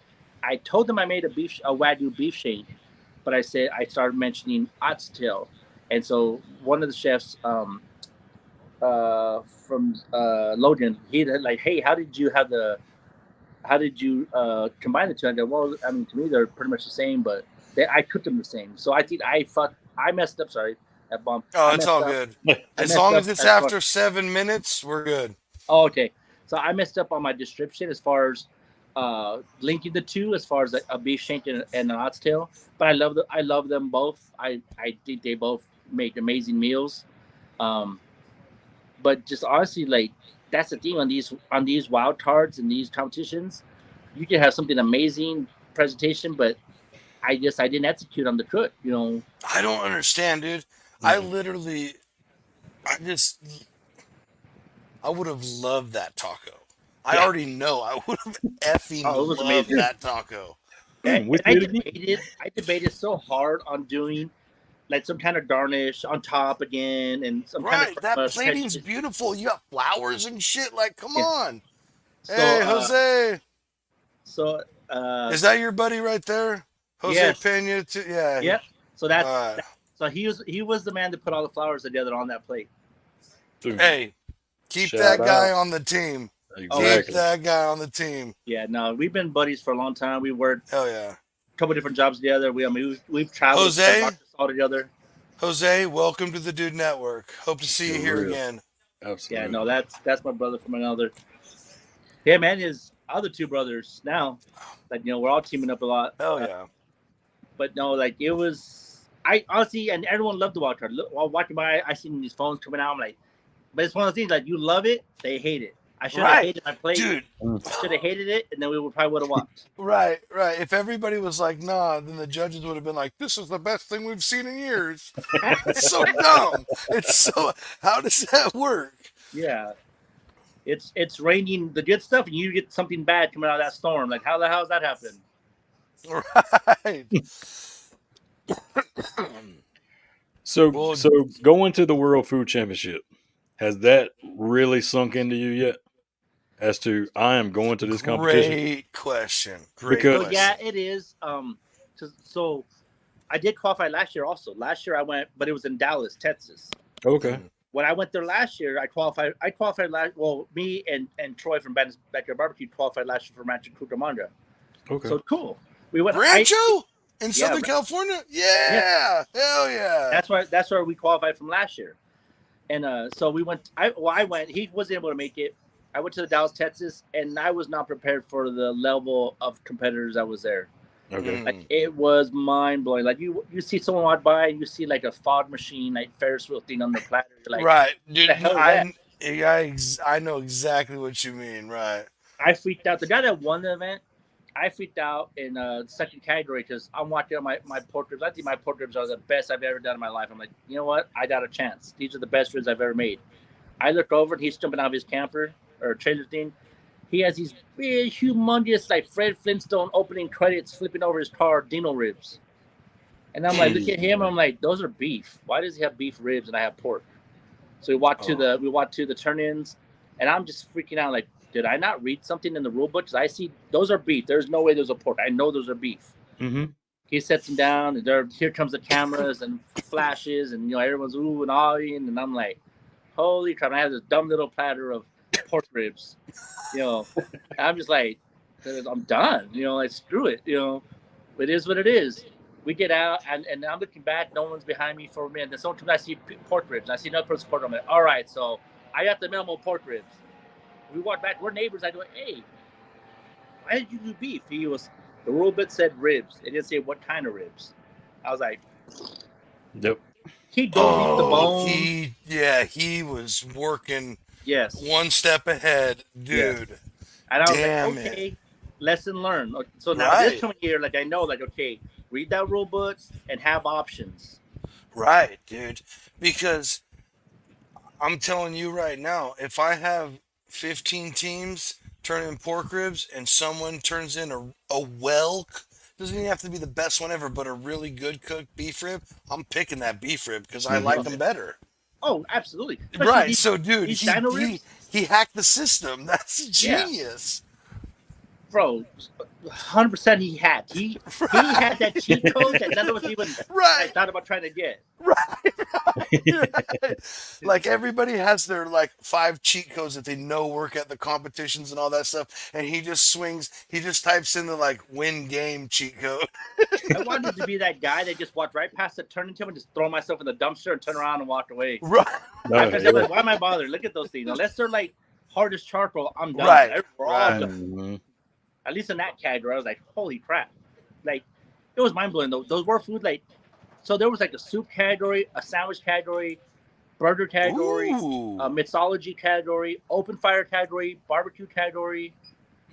I told them I made a Wagyu beef shank, but I started mentioning oxtail. And so one of the chefs from Logan, he like, hey, how did you combine the two? I go, well, I mean, to me, they're pretty much the same, but I cooked them the same. So I think I messed up. Sorry, that bomb. Oh, it's all good. As long as it's after 7 minutes, we're good. Oh, okay. So I messed up on my description as far as linking the two, as far as a beef shank and an oxtail. But I love them both. I think they both make amazing meals. But just honestly, like that's the thing on these wild cards and these competitions, you can have something amazing presentation, but I didn't execute on the cook. You know, I don't understand, dude. I literally, I would have loved that taco. I already know I would have effing it was loved amazing. that taco. With you again. I debated so hard on doing like some kind of garnish on top again, and some kind of that plating's beautiful. You got flowers and shit. Like, come on. So, hey, Jose. So, is that your buddy right there, Jose yes. Pena? Yeah. Yep. So that's so he was the man that put all the flowers together on that plate. Dude. Hey, keep that guy on the team. Exactly. Keep that guy on the team. Yeah. No, we've been buddies for a long time. We worked. Hell yeah. A couple different jobs together. We've traveled. Jose, all together. Jose, welcome to the Dude Network. Hope to see you here again. Absolutely. Yeah, no, that's my brother from another. Yeah, man, his other two brothers now, like we're all teaming up a lot. Hell yeah. But no, like it was. I honestly, and everyone loved the wild card. While walking by, I seen these phones coming out. I'm like, but it's one of those things like you love it, they hate it. I should have hated my play. Dude. Should have hated it, and then we probably would have watched. Right. If everybody was like, nah, then the judges would have been like, this is the best thing we've seen in years. It's so dumb. It's so. How does that work? Yeah. It's raining the good stuff, and you get something bad coming out of that storm. Like, how the hell does that happen? Right. So going to the World Food Championship, has that really sunk into you yet? As to I am going to this competition. Great question. Question. Yeah, it is. So I did qualify last year. Also, last year I went, but it was in Dallas, Texas. Okay. When I went there last year, I qualified last. Well, me and Troy from Backyard BBQ qualified last year for Rancho Cucamonga. Okay. So cool. We went Rancho in Southern California. Yeah. Hell yeah. That's where we qualified from last year. And so we went. I went. He wasn't able to make it. I went to the Dallas, Texas, and I was not prepared for the level of competitors that was there. Okay. Like it was mind blowing. Like you see someone walk by and you see like a fog machine, like Ferris wheel thing on the platter. Like, right, dude. I know exactly what you mean. Right. I freaked out. The guy that won the event, I freaked out in second category because I'm watching my pork ribs. I think my pork ribs are the best I've ever done in my life. I'm like, you know what? I got a chance. These are the best ribs I've ever made. I look over and he's jumping out of his camper or trailer thing. He has these big, humongous, like Fred Flintstone opening credits flipping over his car, Dino ribs. And I'm like, look at him. I'm like, those are beef. Why does he have beef ribs and I have pork? So we walked to the turn-ins, and I'm just freaking out. Like, did I not read something in the rule book? Because I see those are beef. There's no way those are pork. I know those are beef. Mm-hmm. He sets them down, and here comes the cameras and flashes, and everyone's ooh and ahhing, and I'm like, holy crap! And I have this dumb little platter of pork ribs, I'm just like, I'm done, like screw it, it is what it is. We get out and I'm looking back, no one's behind me for a minute. Then sometimes I see pork ribs, and I see another person pork ribs. I'm like, all right, so I got the minimal pork ribs. We walk back, we're neighbors. I go, hey, why did you do beef? The rule book said ribs. It didn't say what kind of ribs. I was like, yep. He don't eat the bone. He was working. Yes. One step ahead, dude. Yes. And I was like, okay, lesson learned. So now this coming year, like I know, like, okay, read that rule book and have options. Right, dude. Because I'm telling you right now, if I have 15 teams turn in pork ribs and someone turns in a doesn't even have to be the best one ever, but a really good cooked beef rib, I'm picking that beef rib because I like them better. Oh, absolutely. Especially right. So, dude, he hacked the system. That's genius. Yeah. Bro, 100% he hacked. He had that cheat code that none of us even thought about trying to get. Right. Like everybody has their 5 cheat codes that they know work at the competitions and all that stuff, and he just types in the win game cheat code. I wanted to be that guy that just walked right past the turning table and just throw myself in the dumpster and turn around and walk away. Right. Like, why am I bothered? Look at those things. Unless they're hard as charcoal, I'm done. Right. We're all done. At least in that category, I was like, holy crap. It was mind blowing though. Those were food so there was a soup category, a sandwich category, burger category, a mixology category, open fire category, barbecue category,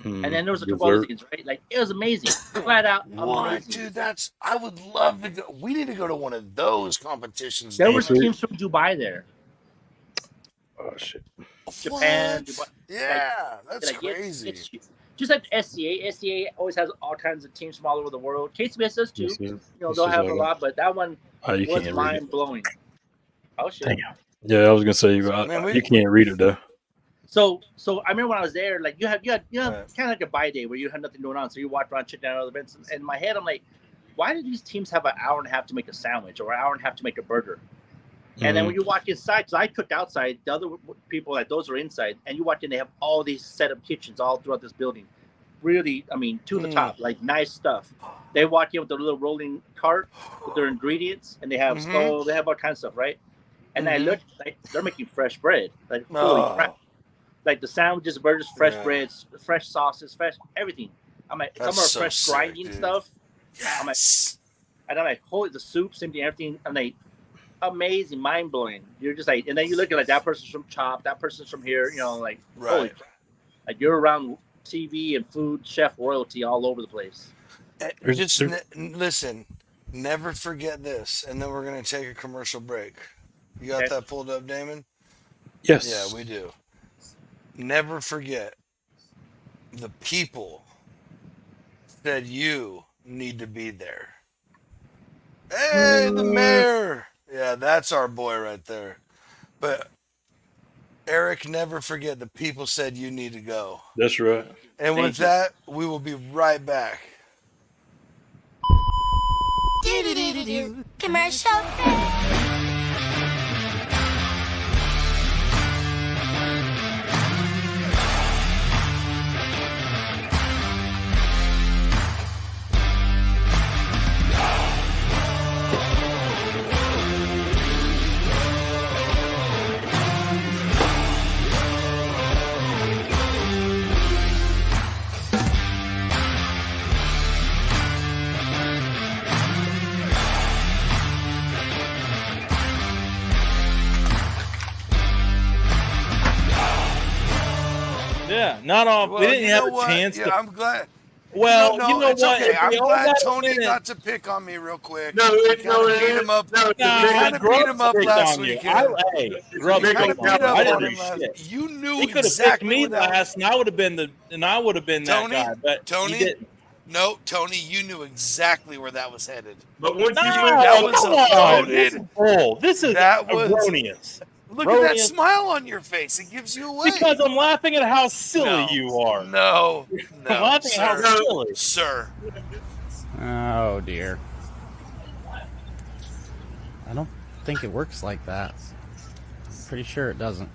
and then there was a couple other things, right? It was amazing, flat out amazing. Dude, I would love to go. We need to go to one of those competitions. There was teams from Dubai there. Oh shit. Japan, Dubai. Yeah, that's crazy. It's just like SCA always has all kinds of teams from all over the world. KCBS does too. They'll have a lot, but that one, Oh, you was can't read it. mind blowing. Oh shit! Damn. Yeah, I was gonna say you can't read it though. So I remember when I was there, like you have kind of like a bye day where you had nothing going on, so you walk around, check down other events. And in my head, I'm like, why do these teams have an hour and a half to make a sandwich or an hour and a half to make a burger? And then when you walk inside, because I cooked outside, the other people, like those are inside, and you walk in, they have all these set up kitchens all throughout this building. Really, I mean, to the top, like nice stuff. They walk in with their little rolling cart with their ingredients, and they have stove, they have all kinds of stuff, right? And I look, like they're making fresh bread, like holy crap! Like the sandwiches, burgers, fresh breads, fresh sauces, fresh everything. I'm like, some are fresh grinding stuff. Yes. I'm like, holy, the soup, same thing, everything. I'm like, amazing, mind blowing. You're just like, and then you look at like that person's from Chop, that person's from here, you know, like holy crap. Like you're around TV and food chef royalty all over the place. Just listen, never forget this, and then we're gonna take a commercial break. You got that pulled up, Damon? Yes. Yeah, we do. Never forget, the people said you need to be there. Hey, the mayor! Yeah, that's our boy right there. But Eric, never forget, the people said you need to go. That's right. And with that, we will be right back. Commercial. Yeah, not all. Well, we didn't have a chance to. I'm glad. Well, you know it's what? Okay. I'm glad Tony got to pick on me real quick. No, beat him up. Kind of beat him up last week. Hey, Grub beat him up. I didn't do shit. You knew he could have picked me last, and I would have been that guy. But Tony, he didn't. No, Tony, you knew exactly where that was headed. But once that was loaded. This is erroneous. Look at that smile on your face. It gives you away. Because I'm laughing at how silly you are. No. I'm laughing at how silly. Sir. Oh, dear. I don't think it works like that. Pretty sure it doesn't.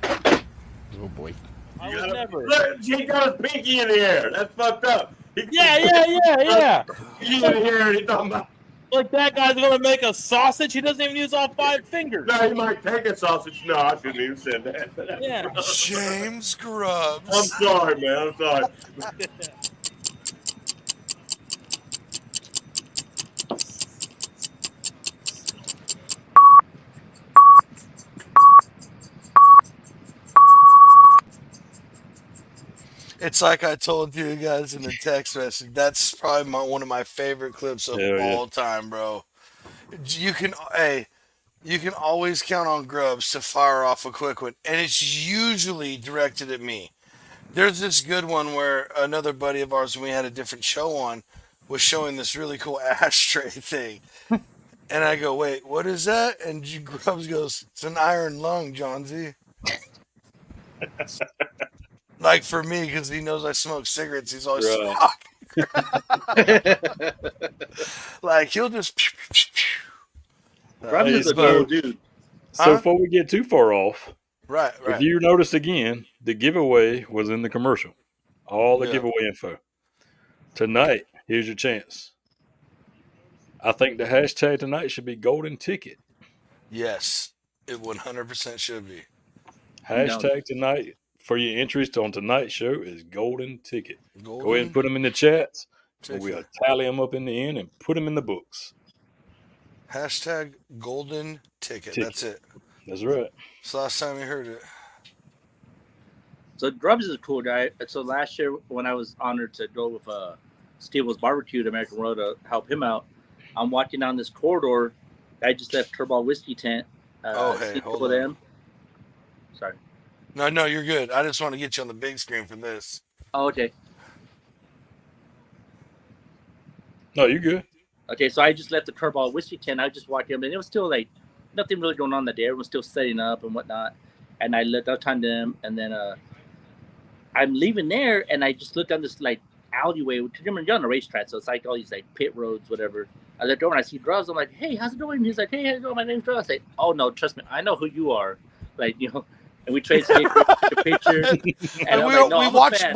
Oh, boy. I would never. Look, he got his pinky in the air. That's fucked up. Yeah. He's in here and he's talking about. Like that guy's gonna make a sausage. He doesn't even use all 5 fingers. No, he might take a sausage. No, I shouldn't even said that. Yeah. James Grubbs. I'm sorry, man. I'm sorry. It's like I told you guys in the text message. That's probably one of my favorite clips of all time, bro. You can always count on Grubbs to fire off a quick one, and it's usually directed at me. There's this good one where another buddy of ours, when we had a different show on, was showing this really cool ashtray thing. And I go, wait, what is that? And Grubbs goes, it's an iron lung, Johnsy. Like for me, because he knows I smoke cigarettes, he's always like he'll just. Grubbs is a cool dude. So before we get too far off, right. If you noticed again, the giveaway was in the commercial. All the giveaway info. Tonight, here's your chance. I think the hashtag tonight should be golden ticket. Yes, it 100% should be. Hashtag tonight for your entries on tonight's show is golden ticket. Go ahead and put them in the chats. And we'll tally them up in the end and put them in the books. Hashtag golden ticket. That's it. That's right. It's the last time you heard it. So Grubbs is a cool guy. So last year when I was honored to go with Steel's Barbecue to American Road to help him out, I'm walking down this corridor. I just left Kerbal Whiskey Tent. Hold on. Sorry. No, you're good. I just want to get you on the big screen for this. Oh, okay. No, you're good. Okay, so I just left the Curveball whiskey tent. I just walked in, and it was still like nothing really going on that day. Everyone was still setting up and whatnot. And I let out time to them, and then I'm leaving there, and I just looked down this like alleyway. You're on a racetrack, so it's like all these like pit roads, whatever. I looked over and I see Drugs. I'm like, hey, how's it going? He's like, hey, how's it going? My name's Drugs. I say, oh no, trust me, I know who you are. Like, you know, and we trade a picture. And we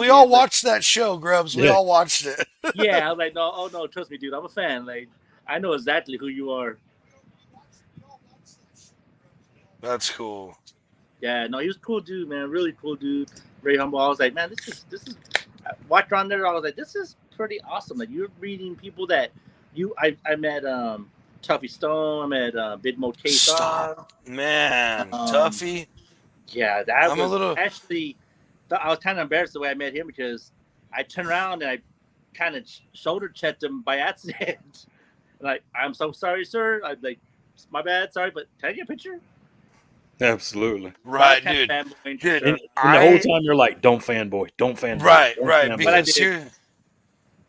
all watched that show, Grubs. We all watched it. Yeah, I'm like, no, trust me, dude, I'm a fan. Like, I know exactly who you are. That's cool. Yeah, no, he was a cool dude, man. Really cool dude. Very humble. I was like, man, this is. I watched around there. I was like, this is pretty awesome. Like, you're reading people that I met Tuffy Stone. I met Big Mo K. Stop, man, Tuffy. Yeah, that was actually. I was kind of embarrassed the way I met him because I turned around and I kind of shoulder checked him by accident. Like, I'm so sorry, sir. I'm like, my bad, sorry, but can I get a picture? Absolutely. Right, dude. And the whole time you're like, don't fanboy. Right. Because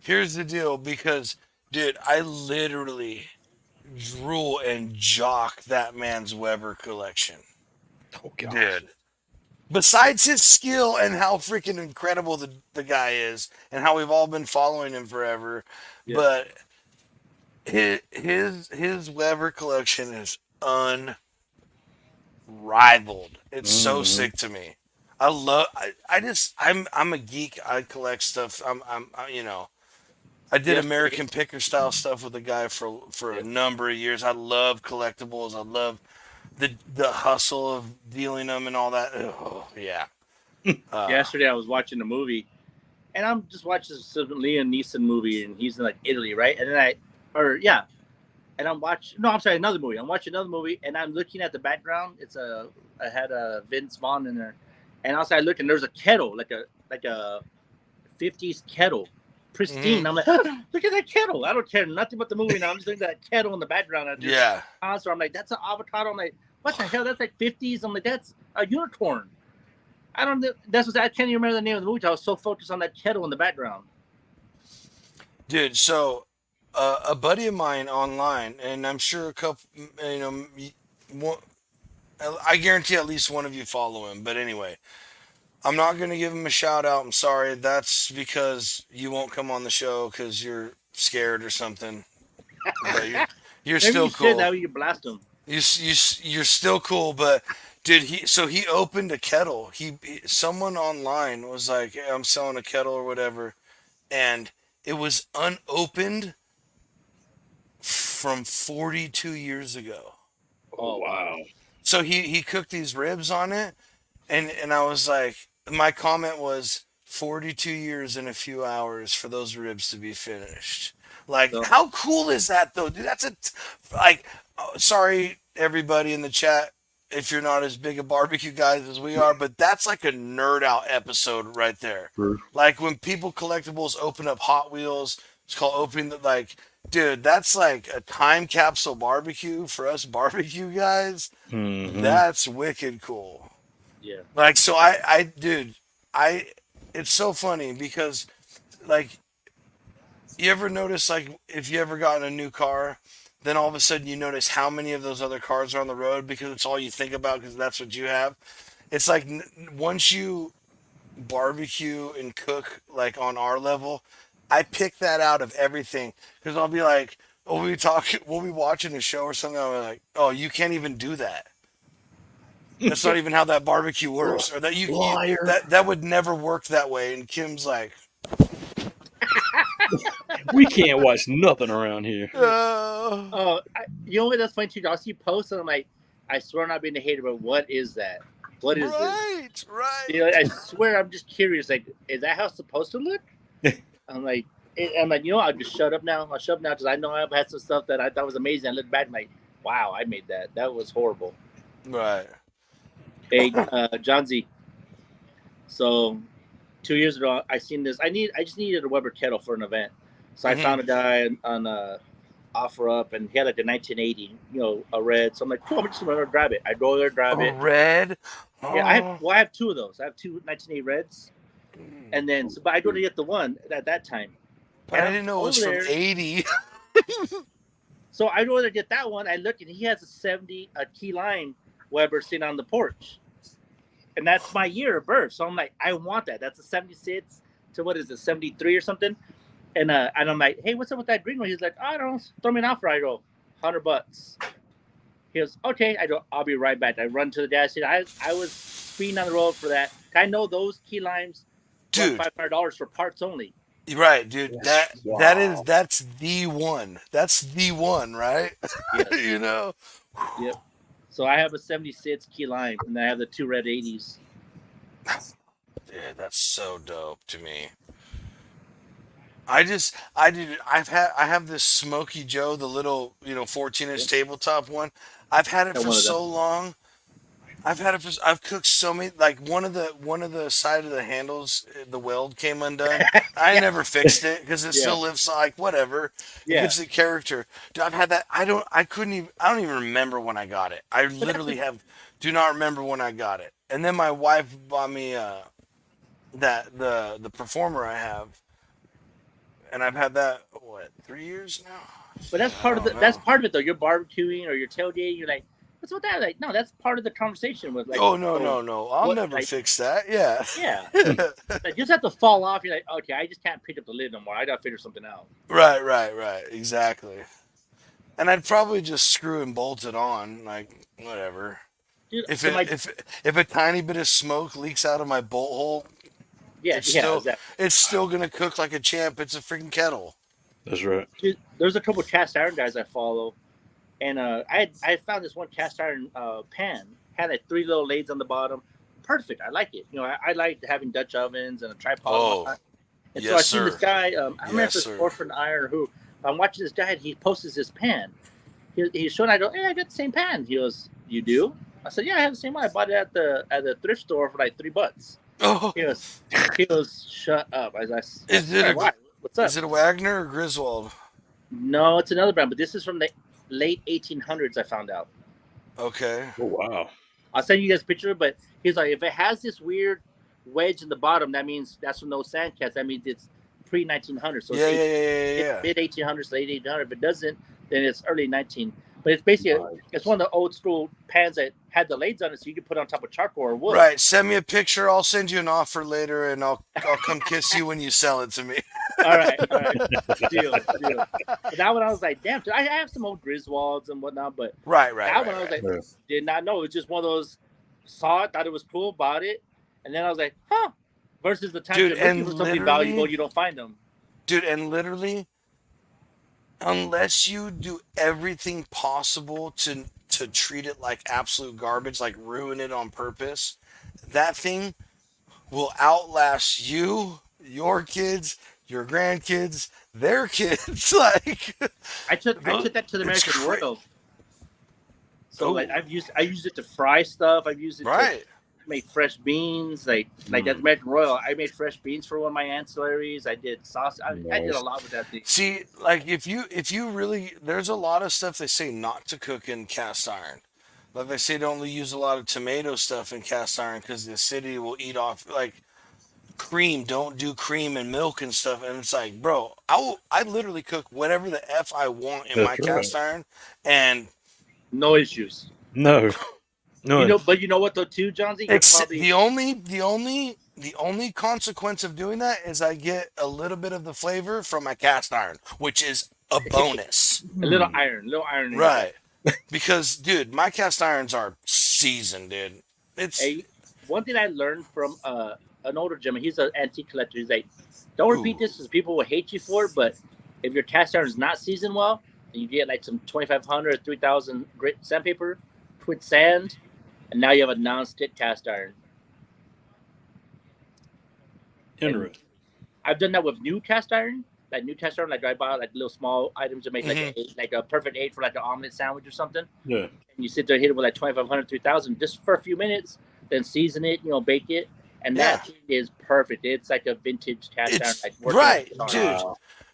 here's the deal. Because, dude, I literally drool and jock that man's Weber collection. Oh, gosh. Dude. Besides his skill and how freaking incredible the guy is and how we've all been following him forever, but his Weber collection is unrivaled. It's so sick to me. I'm a geek. I collect stuff. I did American Picker style stuff with a guy for a number of years. I love collectibles. I love the hustle of dealing them and all that. Oh, yeah. Yesterday I was watching a movie, and I'm just watching some Liam Neeson movie, and he's in like Italy, right? And then another movie. I'm watching another movie, and I'm looking at the background. I had a Vince Vaughn in there, and outside I look, and there's a kettle, like a 50s kettle, pristine. Mm-hmm. I'm like, look at that kettle. I don't care nothing about the movie now. I'm just looking at that kettle in the background. I'm like, that's an avocado. I'm like, what the hell? That's like 50s. I'm like, that's a unicorn. I don't know. I can't even remember the name of the movie. I was so focused on that kettle in the background. Dude, so a buddy of mine online, and I'm sure a couple, I guarantee at least one of you follow him. But anyway, I'm not going to give him a shout out. I'm sorry. That's because you won't come on the show because you're scared or something. You're still cool. That way you blast him. You're still cool, but dude, he opened a kettle. Someone online was like, hey, I'm selling a kettle or whatever, and it was unopened from 42 years ago. Oh wow! So he cooked these ribs on it, and I was like, my comment was 42 years and a few hours for those ribs to be finished. Like, how cool is that though, dude? That's sorry everybody in the chat if you're not as big a barbecue guys as we are, but that's like a nerd out episode right there. True. Like when people collectibles open up Hot Wheels, it's called opening dude, that's like a time capsule barbecue for us barbecue guys. Mm-hmm. That's wicked cool. Yeah. Like, so it's so funny because like, you ever notice, like, if you ever gotten a new car, then all of a sudden you notice how many of those other cars are on the road because it's all you think about because that's what you have. It's like once you barbecue and cook, like, on our level, I pick that out of everything because I'll be like, we'll be watching a show or something, I'll be like, oh, you can't even do that. That's not even how that barbecue works. Or that that would never work that way. And Kim's like, we can't watch nothing around here. You know what? That's funny too. I'll see posts and I'm like, I swear I'm not being a hater, but what is that? What is this? Right. You know, I swear I'm just curious. Like, is that how it's supposed to look? I'm like, I'll just shut up now. I'll shut up now because I know I've had some stuff that I thought was amazing. I look back and like, wow, I made that. That was horrible. Right. Hey, John Z. So 2 years ago, I seen this. I just needed a Weber kettle for an event. So I found a guy on OfferUp, and he had like a 1980, a red. So I'm like, cool, I'm just going to grab it. I go there, grab it. Red? Yeah, I have two of those. I have two 1980 reds. And then, but I go to get the one at that time. But I didn't know it was from 80. So I go to get that one. I look and he has a 70 key lime Weber sitting on the porch, and that's my year of birth. So I'm like, I want that. That's a 76 to what is it, 73 or something? And I'm like, hey, what's up with that green one? He's like, I don't know, throw me an offer. I go, $100. He goes, okay. I go, I'll be right back. I run to the gas station. I was speeding on the road for that. I know those key limes, dude, $500 for parts only. Right, dude. That's the one. That's the one, right? Yes. You know. Yep. So I have a 76 key lime, and I have the 2 red 80s. Yeah, that's so dope to me. I have this Smoky Joe, the little 14-inch tabletop one. I've had it for so long. I've cooked so many, like one of the side of the handles, the weld came undone. I never fixed it because it still lives, like whatever. It gives it character. Dude, I've had that. I don't even remember when I got it. I literally do not remember when I got it. And then my wife bought me the Performer I have, and I've had that 3 years now. But that's part of it though. You're barbecuing or you're tailgating. You're like, what's with that? Like, no, that's part of the conversation with like. Oh no! I'll never fix that. Yeah. Yeah. Like, you just have to fall off. You're like, okay, I just can't pick up the lid no more. I gotta figure something out. Right. Exactly. And I'd probably just screw and bolt it on, like whatever. Dude, if a tiny bit of smoke leaks out of my bolt hole, exactly. It's still gonna cook like a champ. It's a freaking kettle. That's right. Dude, there's a couple of cast iron guys I follow, and I found this one cast iron pan, had like 3 little lathes on the bottom. Perfect. I like it. I like having Dutch ovens and a tripod. Oh, and so I see this guy. I remember this Orphan Iron who I'm watching this guy. And he posts this pan. He's showing. I go, hey, I got the same pan. He goes, you do? I said, yeah, I have the same one. I bought it at the thrift store for like $3. Oh. He goes, shut up. What's up? Is it a Wagner or Griswold? No, it's another brand, but this is from the late 1800s. I found out. Okay. Oh wow. I'll send you guys a picture, but he's like, if it has this weird wedge in the bottom, that means that's from those sand cats. That means it's pre-1900. So it's mid 1800s, late 1800s. If it doesn't, then it's early 19. But it's basically it's one of the old school pans that had the lathes on it, so you can put it on top of charcoal or wood. Right. Send me a picture. I'll send you an offer later, and I'll come kiss you when you sell it to me. All right. Deal. But that one I was like, damn. I have some old Griswolds and whatnot, but right. That one I was like, did not know. It was just one of those. Saw it, thought it was cool, bought it, and then I was like, huh. Versus the time you're looking for something valuable, you don't find them. Dude, and literally, unless you do everything possible to treat it like absolute garbage, like ruin it on purpose, that thing will outlast you, your kids, your grandkids, their kids. Like I took that to the American Royal. So like I used it to fry stuff. I've used it to make fresh beans. Like at American Royal, I made fresh beans for one of my ancillaries. I did sauce. I did a lot with that thing. See, like if you really, there's a lot of stuff they say not to cook in cast iron. Like they say don't use a lot of tomato stuff in cast iron because the acidity will eat off. Like cream, don't do cream and milk and stuff. And it's like, bro, I literally cook whatever the F I want in my cast iron, and no issues. No. But you know what though too, Johnsy? The only consequence of doing that is I get a little bit of the flavor from my cast iron, which is a bonus. a little iron. Right. Because, dude, my cast irons are seasoned, dude. One thing I learned from an older gentleman, he's an antique collector. He's like, don't repeat this because people will hate you for it. But if your cast iron is not seasoned well, and you get like some 2,500, 3,000 grit sandpaper, put sand, and now you have a non-stick cast iron. Interesting. I've done that with new cast iron. Like new cast iron, like I bought like little small items to make like a perfect 8 for like an omelet sandwich or something. Yeah. And you sit there, hit it with like 2,500, 3,000 just for a few minutes, then season it, bake it, and that is perfect. It's like a vintage cast iron. Right, dude.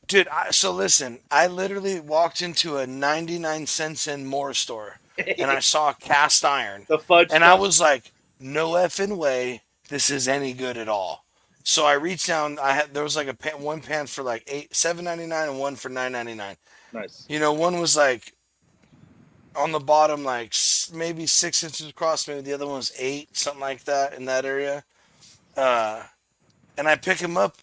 Dude, so listen, I literally walked into a 99-cents and more store, and I saw a cast iron, the fudge and I was like, no effing way this is any good at all. So I reached down. There was like one pan for like $7.99 and one for $9.99. Nice. You know, one was like on the bottom, like maybe 6 inches across. Maybe the other one was 8, something like that in that area. Uh, and I pick them up.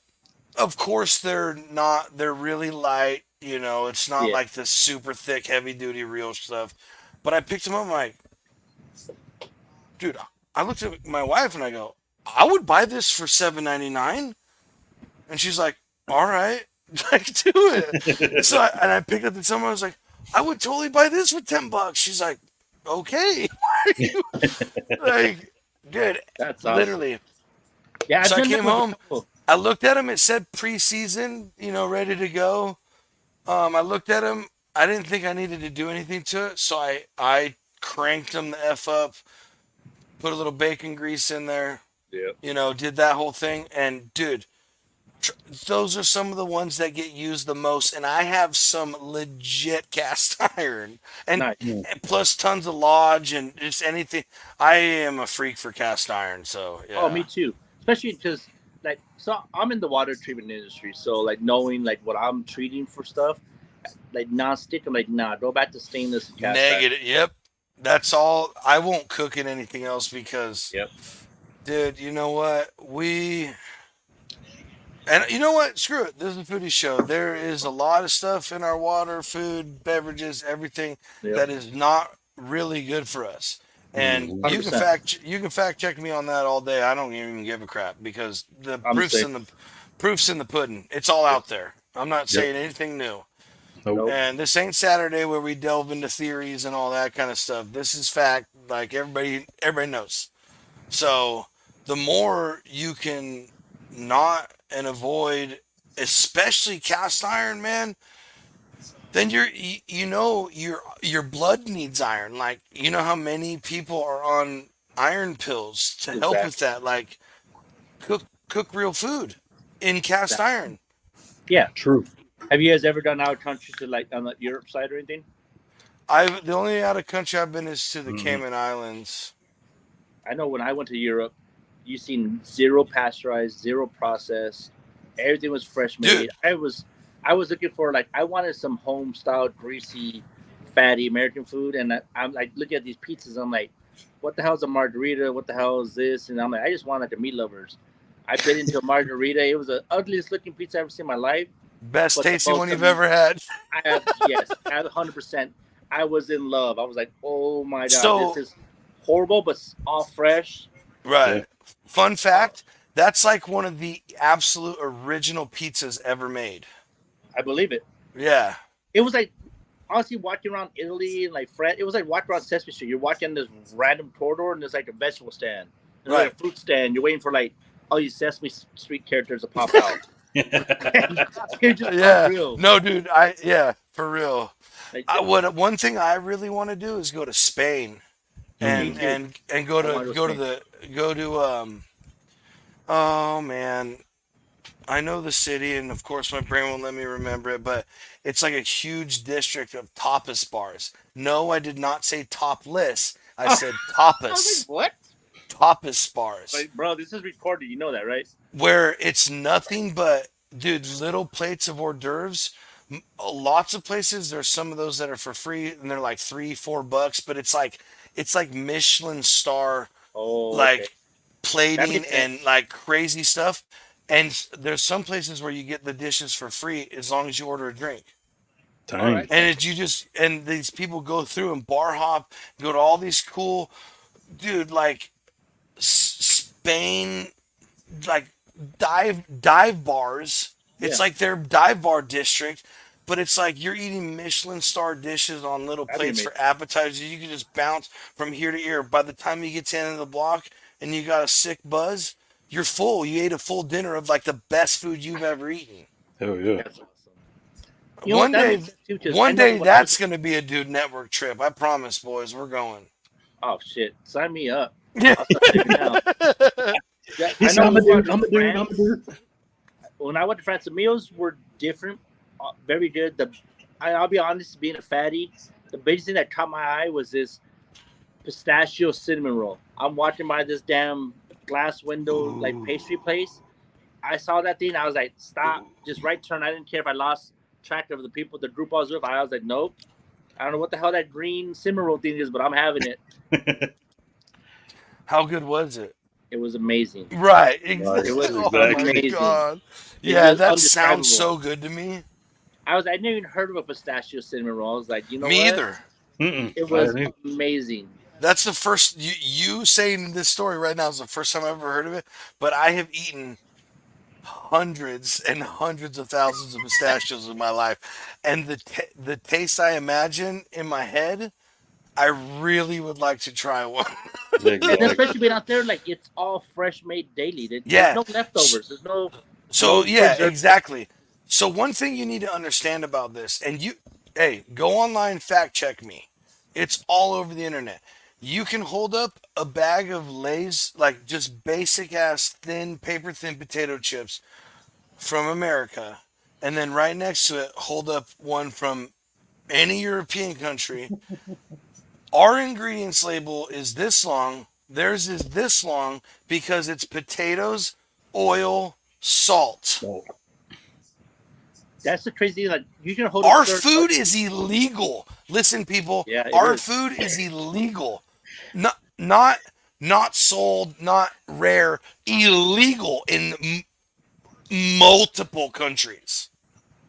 Of course, they're not. They're really light. You know, it's not Yeah. like the super thick, heavy duty real stuff. But I picked them up. I'm like, dude, I looked at my wife and I go, I would buy this for $7.99. And she's like, all right, like do it. So I picked up the summer. I was like, I would totally buy this for $10. She's like, okay. Like, dude, That's awesome. literally. Yeah, So I came home. I looked at them. It said preseason, you know, ready to go. I looked at them. I didn't think I needed to do anything to it, so I cranked them the f up, put a little bacon grease in there. Yeah. You know, did that whole thing, and dude, those are some of the ones that get used the most. And I have some legit cast iron, and, Nice. and plus tons of Lodge and just anything. I am a freak for cast iron, so yeah. Oh, me too. Especially because, like, so I'm in the water treatment industry, so like knowing like what I'm treating for stuff, like non-stick, I'm like, nah, go back to stainless and cast iron. Negative. Yep. That's all. I won't cook in anything else because, Yep. dude, you know what? And you know what? Screw it. This is a foodie show. There is a lot of stuff in our water, food, beverages, everything Yep. that is not really good for us. And you can 100%. fact check me on that all day. I don't even give a crap because the I'm the proof's same. in the pudding. It's all out there. I'm not saying anything new. Nope. And this ain't Saturday where we delve into theories and all that kind of stuff. This is fact, like everybody knows. So the more you can not and avoid, especially cast iron, man, then your blood needs iron. Like, you know how many people are on iron pills to help with that. Like, cook real food in cast iron. Yeah. True. Have you guys ever done out of country to like on the Europe side or anything? The only out of country I've been is to the Cayman Islands. I know when I went to Europe, you seen zero pasteurized, zero processed. Everything was fresh made. Dude. I was looking for like I wanted some home style, greasy, fatty American food, and I'm like looking at these pizzas. I'm like, what the hell is a margarita? What the hell is this? And I'm like, I just want like a meat lovers. I bit into a margarita. It was the ugliest looking pizza I've ever seen in my life. Best tasty one you've ever had. Yes, 100%. I was in love. I was like, oh my God, So, this is horrible, but all fresh. right. Yeah. Fun fact, that's like one of the absolute original pizzas ever made. I believe it. Yeah. It was like, honestly, walking around Italy and like it was like walking around Sesame Street. You're walking this random corridor and there's like a vegetable stand. There's like a fruit stand. You're waiting for like all these Sesame Street characters to pop out. It's just unreal. No, dude. For real. Like, One thing I really want to do is go to Spain, and go to oh man, I know the city, and of course my brain won't let me remember it, but it's like a huge district of tapas bars. No, I did not say topless. I said tapas. I was like, what? Tapas bars. Like, bro, this is recorded. You know that, right? Where it's nothing but, dude, little plates of hors d'oeuvres. Lots of places, there's some of those that are for free, and they're like $3-4, but it's like Michelin star, plating and like crazy stuff. And there's some places where you get the dishes for free as long as you order a drink. Right. And these people go through and bar hop, go to all these cool, dude, like Spain, like dive bars. It's like their dive bar district, but it's like you're eating Michelin star dishes on little plates for appetizers. You can just bounce from ear to ear. By the time you get to the end of the block and you got a sick buzz, you're full. You ate a full dinner of like the best food you've ever eaten. Hell yeah. That's awesome. One day that's going to be a Dude Network trip. I promise, boys. We're going. Oh, shit. Sign me up. Yeah. I'm a dude. When I went to France, the meals were different, very good. I'll be honest, being a fatty, the biggest thing that caught my eye was this pistachio cinnamon roll. I'm watching by this damn glass window like pastry place. I saw that thing. I was like, stop, just right turn. I didn't care if I lost track of the people, the group I was with. I was like, nope. I don't know what the hell that green cinnamon roll thing is, but I'm having it. How good was it? It was amazing. Right. It was Oh my amazing. God. It Yeah, was that sounds undescribable. so good to me. I never even heard of a pistachio cinnamon roll. I was like, you know Me what? either. It was amazing. That's the first you saying this story right now is the first time I've ever heard of it. But I have eaten hundreds and hundreds of thousands of pistachios in my life, and the taste I imagine in my head, I really would like to try one. And especially being out there, like it's all fresh made daily. There's no leftovers. There's no. So yeah, exactly. So one thing you need to understand about this, and hey, go online, fact check me. It's all over the internet. You can hold up a bag of Lay's, like just basic ass paper thin potato chips from America, and then right next to it, hold up one from any European country. Our ingredients label is this long. Theirs is this long because it's potatoes, oil, salt. That's the crazy thing. Like you can hold. Our food is illegal. Listen, people. Yeah, our food is illegal. Not sold, not rare. Illegal in multiple countries.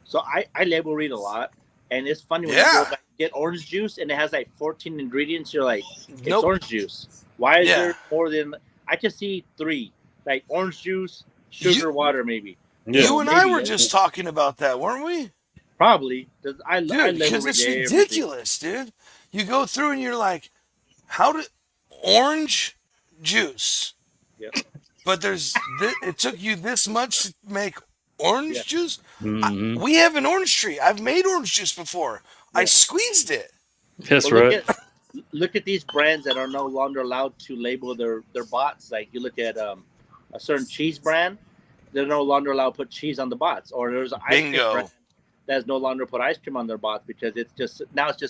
So I label read a lot, and it's funny when you go back, get orange juice and it has like 14 ingredients. You're like, it's orange juice. Why is there more than? I can see 3, like orange juice, sugar, water, maybe. Yeah. You and I were just talking about that, weren't we? Probably. I because it's ridiculous, dude. You go through and you're like, how did orange juice? Yep. But it took you this much to make orange juice? We have an orange tree. I've made orange juice before. I squeezed it. That's right. Look at these brands that are no longer allowed to label their bots. Like you look at a certain cheese brand, they're no longer allowed to put cheese on the bots. Or there's an ice cream brand that's no longer put ice cream on their bots because it's just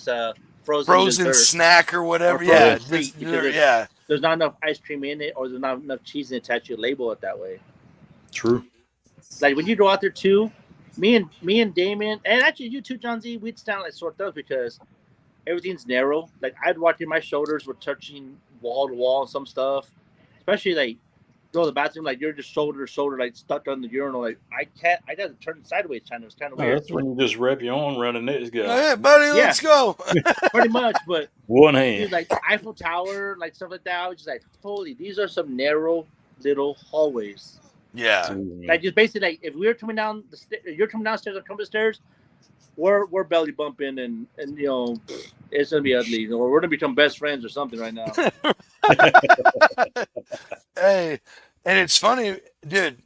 a frozen snack or whatever. There's not enough ice cream in it, or there's not enough cheese in it to actually label it that way. True. Like when you go out there too, me and Damon, and actually you too, John Z, we'd stand like sore thumbs because everything's narrow. Like I'd walk in, my shoulders were touching wall to wall, some stuff, especially like go to the bathroom, like you're just shoulder to shoulder, like stuck on the urinal. Like I got to turn sideways. It's kind of weird. That's when you just wrap your arm around the next guy. Hey, buddy, let's go. Pretty much, but one hand. Dude, like the Eiffel Tower, like stuff like that. I was just like, holy, these are some narrow little hallways. Yeah. Like just basically, like if we're coming down you're coming downstairs or come upstairs, we're belly bumping and you know it's gonna be ugly. Or we're gonna become best friends or something right now. Hey, and it's funny, dude.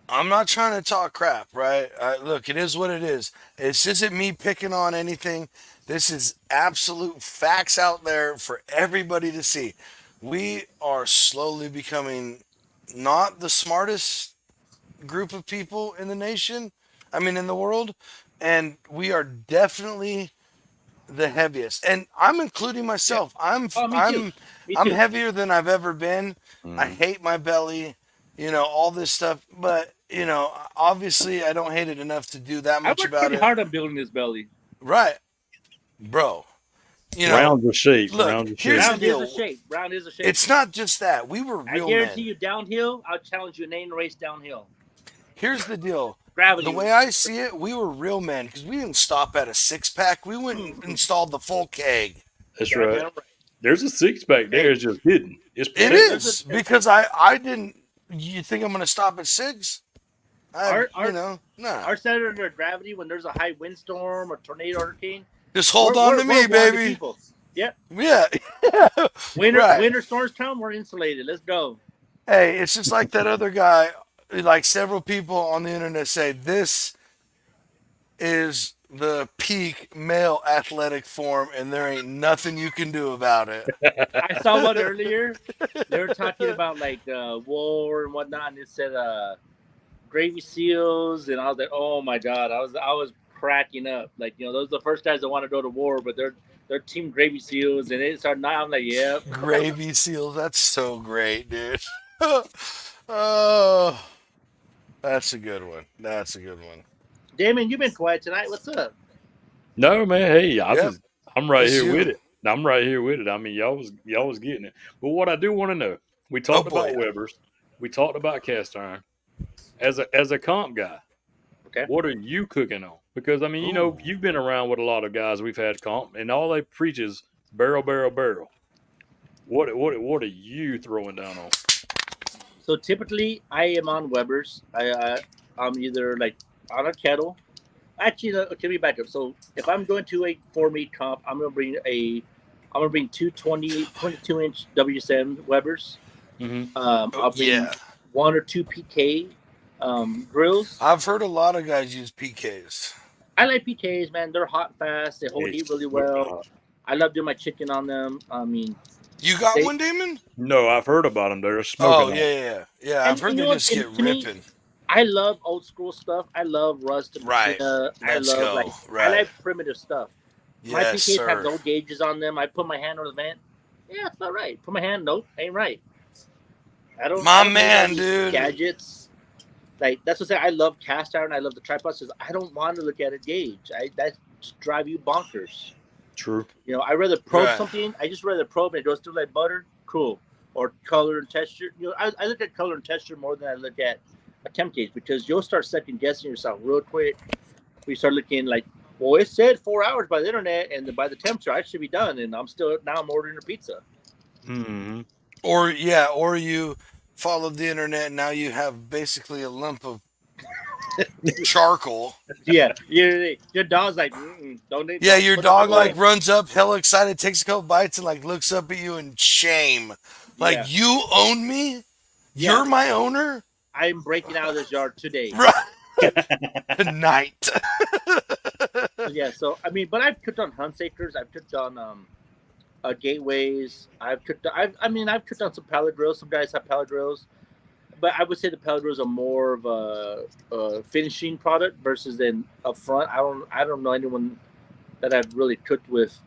I'm not trying to talk crap, right? Look, it is what it is. This isn't me picking on anything. This is absolute facts out there for everybody to see. We are slowly becoming not the smartest group of people in the nation. I mean, in the world. And we are definitely the heaviest. And I'm including myself. I'm heavier than I've ever been. I hate my belly, all this stuff. But, obviously I don't hate it enough to do that much about it. I worked pretty hard on building this belly. Right. Bro. Round of shape. Look, here's the deal. Round is a shape. It's not just that. We were real men. I guarantee you downhill, I'll challenge you in any race downhill. Here's the deal. Gravity. The way I see it, we were real men because we didn't stop at a 6-pack. We went and installed the full keg. That's right. There's a 6-pack there. It's just hidden. It is because I didn't. You think I'm going to stop at 6? Our center of gravity when there's a high windstorm or tornado or hurricane. Just hold on to me, baby. Yep. Yeah. Winter storms come, we're insulated. Let's go. Hey, it's just like that other guy. Like several people on the internet say, this is the peak male athletic form, and there ain't nothing you can do about it. I saw one earlier. They were talking about like war and whatnot, and it said gravy seals, and I was like, oh my god, I was cracking up. Like those are the first guys that want to go to war, but they're team gravy seals, and it started. Now I'm like, yeah, gravy seals. That's so great, dude. Oh. That's a good one. That's a good one. Damon, you've been quiet tonight. What's up? No, man. Hey, Yep, I'm right it's here with you. it. I'm right here with it. I mean, y'all was getting it. But what I do want to know, we Oh talked boy. about Weber's, we talked about cast iron. As a comp guy, Okay. what are you cooking on? Because I mean, Ooh. you've been around with a lot of guys we've had comp, and all they preach is barrel, barrel, barrel. What are you throwing down on? So typically, I am on Weber's. I'm either like on a kettle. Actually, no, okay, let me back up. So if I'm going to a 4 meat comp, I'm gonna bring two 22-inch WSM Webers. Mm-hmm. Oh, I'll bring yeah. 1 or 2 PK grills. I've heard a lot of guys use PKs. I like PKs, man. They're hot and fast. They hold Hey, heat really whip well. hot. I love doing my chicken on them. I mean, You got they one, Damon? No, I've heard about them. They're Oh smoking yeah, on. yeah, yeah. Yeah, I've heard and you they know what? just get And to me, ripping. I love old school stuff. I love rust and Right. patina. Let's go. I Right. like primitive stuff. My Yes, PKs have sir. no gauges on them. I put my hand on the vent. Yeah, it's not right. Put my hand. Nope, ain't right. My I don't need all man, these dude. gadgets. Like that's what I say. I love cast iron. I love the tripods. Because I don't want to look at a gauge. That just drive you bonkers. True. You know, I rather probe Right. something. I just rather probe and it goes through like butter. Cool. Or color and texture. You know, I look at color and texture more than I look at a temp gauge because you'll start second guessing yourself real quick. We start looking like, well, it said 4 hours by the internet, and by the temperature, I should be done, and I'm ordering a pizza. Mm-hmm. Or you followed the internet and now you have basically a lump of charcoal. Yeah, your dog's like, Yeah, don't your put it on the dog like grill. runs up, hella excited, takes a couple bites, and like looks up at you in shame. Like Yeah, you own me? yeah. You're my owner? I'm breaking out of this yard today. Right. Tonight. Yeah, so I mean, but I've cooked on Hunsacres. I've cooked on gateways. I've cooked on some pallet grills. Some guys have pallet grills, but I would say the pallet grills are more of a finishing product versus then up front. I don't know anyone that I've really cooked with,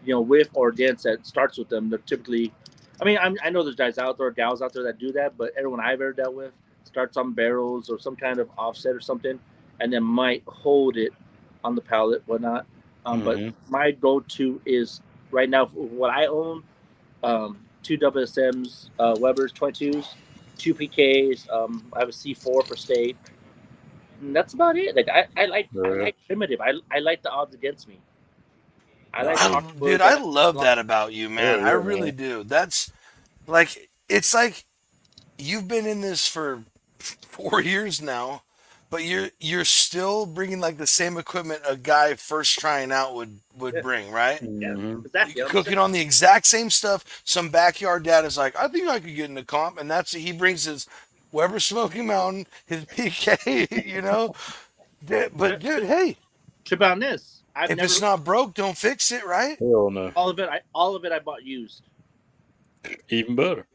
with or against that starts with them. They're typically, I know there's guys out there, gals out there that do that, but everyone I've ever dealt with starts on barrels or some kind of offset or something, and then might hold it on the pallet, whatnot. But Mm-hmm. my go-to is right now what I own: two WSMs, Weber's 22s, two PKs. I have a C4 for steak. And that's about it. Like I like primitive. I like the odds against me. I like Nice. hardwoods. Dude, I I like love long. that about you, man. Hell I yeah, really man. do. That's like it's like you've been in this for 4 years now, but you're still bringing like the same equipment a guy first trying out would Yeah, bring, right? yeah, Mm-hmm. exactly. 100%. Cooking on the exact same stuff. Some backyard dad is like, I think I could get in the comp, and that's he brings his Weber Smoky Mountain, his PK, you know. But dude, hey, Trip on this. I've if it's never not broke, don't fix it, right? Hell no. all of it I bought used. Even better.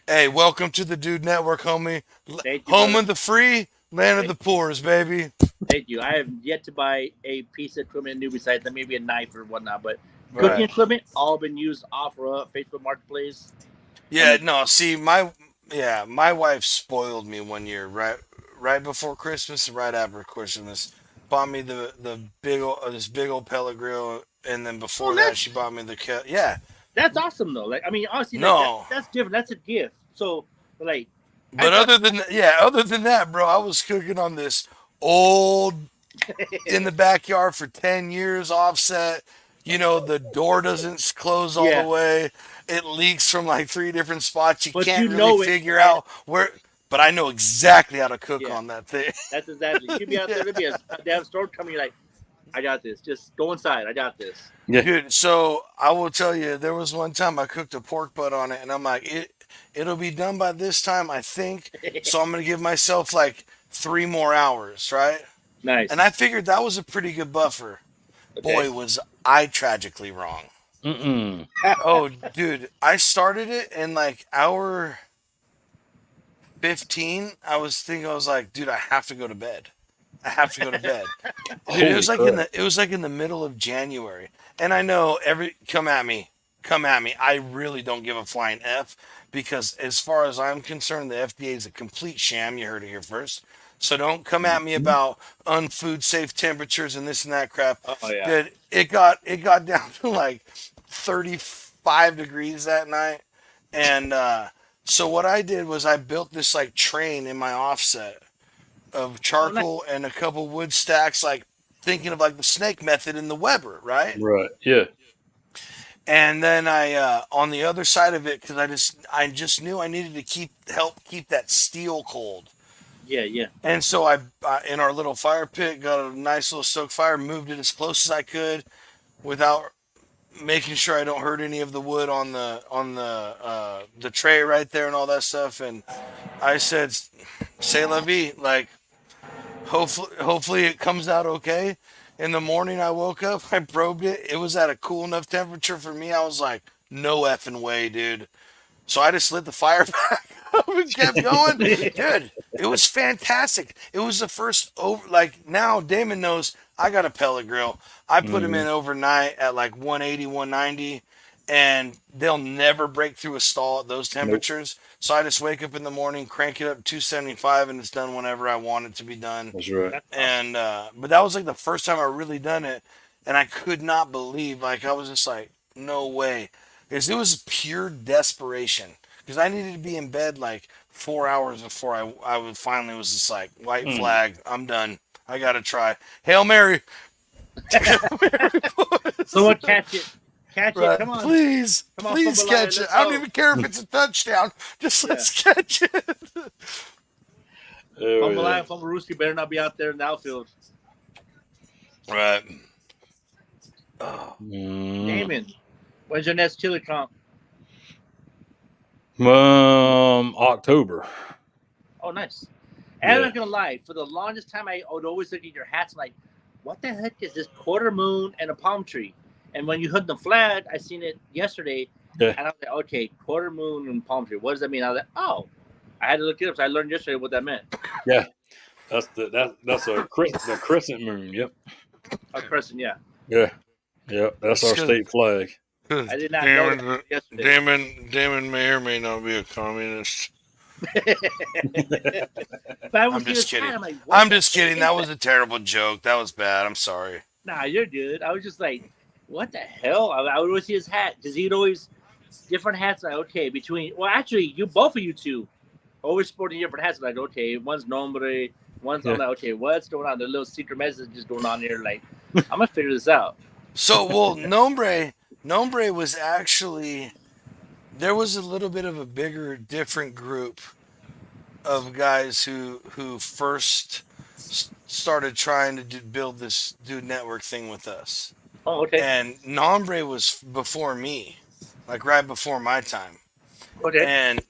Hey, welcome to the Dude Network, homie. Thank you, Home brother. of the free, land of Thank the poor's, baby. Thank you. I have yet to buy a piece of equipment new besides that maybe a knife or whatnot, but cooking Right. equipment all been used OfferUp, Facebook Marketplace, and Yeah, no, see, my wife spoiled me one year, right before Christmas and right after Christmas. Bought me the big old this big old pellet grill, and then before that she bought me the yeah. that's awesome though. Like honestly, like No, that's different. That's a gift. So like I but thought other than that, bro, I was cooking on this old in the backyard for 10 years offset. You know, the door doesn't close all the yeah, way. It leaks from like three different spots. You but can't you really know it, figure and out where, but I know exactly how to cook yeah, on that thing. that's exactly. You'd be out there, Yeah. there'd be a damn storm coming. You're like, I got this. Just go inside. I got this. Yeah. Dude, so I will tell you, there was one time I cooked a pork butt on it, and I'm like, it'll be done by this time, I think. So I'm gonna give myself like 3 more hours, right? And I Nice. figured that was a pretty good buffer. Okay. Boy, was I tragically wrong. Mm-mm. Oh, dude, I started it in like hour 15. I was like, dude, I have to go to bed. I have to go to bed. Dude, Holy crap. it was like in the middle of January. And I know come at me. Come at me. I really don't give a flying F because as far as I'm concerned, the FDA is a complete sham. You heard it here first. So don't come at me about unfood safe temperatures and this and that crap. Oh yeah. Dude, it got down to like 35 degrees that night. And so what I did was I built this like train in my offset of Oh, nice. charcoal and a couple wood stacks, like thinking of like the snake method in the Weber, right? Right. Yeah. And then I on the other side of it, because I just knew I needed to help keep that steel cold. Yeah, yeah. And so I in our little fire pit got a nice little stoked fire, moved it as close as I could without making sure I don't hurt any of the wood on the tray right there and all that stuff. And I said, "C'est la vie." Like hopefully it comes out okay. In the morning I woke up, I probed it. It was at a cool enough temperature for me. I was like, "No effing way, dude." So I just lit the fire back up and kept going. Dude, it was fantastic. It was the first like now Damon knows I got a pellet grill. I put them Mhm. in overnight at like 180, 190, and they'll never break through a stall at those Nope. temperatures. So I just wake up in the morning, crank it up 275, and it's done whenever I want it to be done. That's right. That's And but that was like the first time I really done it, and I could not believe, like I was just like, no way, because it was pure desperation. Because I needed to be in bed like 4 hours before I would finally was just like, white Mm. flag, I'm done. I gotta try. Hail Mary. Hail Mary, boys. Someone catch it. Catch it. Right. Come on. Please, Come on, please Fumble Lion, catch it. let's I don't go. even care if it's a touchdown. Just Yeah. let's catch it. Oh, Fumble yeah. Lion, Fumble Rooski better not be out there in the outfield. Right. Damon, when's your next chili comp? October. Oh, nice. And I'm Yeah. not gonna lie, for the longest time I would always look at your hats like, what the heck is this quarter moon and a palm tree? And when you hood the flag, I seen it yesterday, Yeah. and I was like, okay, quarter moon and palm tree. What does that mean? I was like, oh, I had to look it up. So I learned yesterday what that meant. Yeah. That's the crescent moon. Yep. A crescent, yeah. Yeah. Yep. That's our It's good. state flag. I did not know Damon, that yesterday. Damon may or may not be a communist. But I was I'm just kidding. I'm like, what I'm the just heck kidding. is That was a terrible joke. That was bad. I'm sorry. Nah, you're good. I was just like, what the hell? I would always see his hat because he'd always different hats. Like, okay, actually, both of you two always sporting different hats. Like, okay, one's nombre, one's Yeah. I'm like, okay, what's going on? The little secret messages going on here. Like, I'm gonna figure this out. So, well, Nombre was actually, there was a little bit of a bigger, different group of guys who first started trying to build this dude network thing with us. Oh, okay, And Nombre was before me, like right before my time. okay. And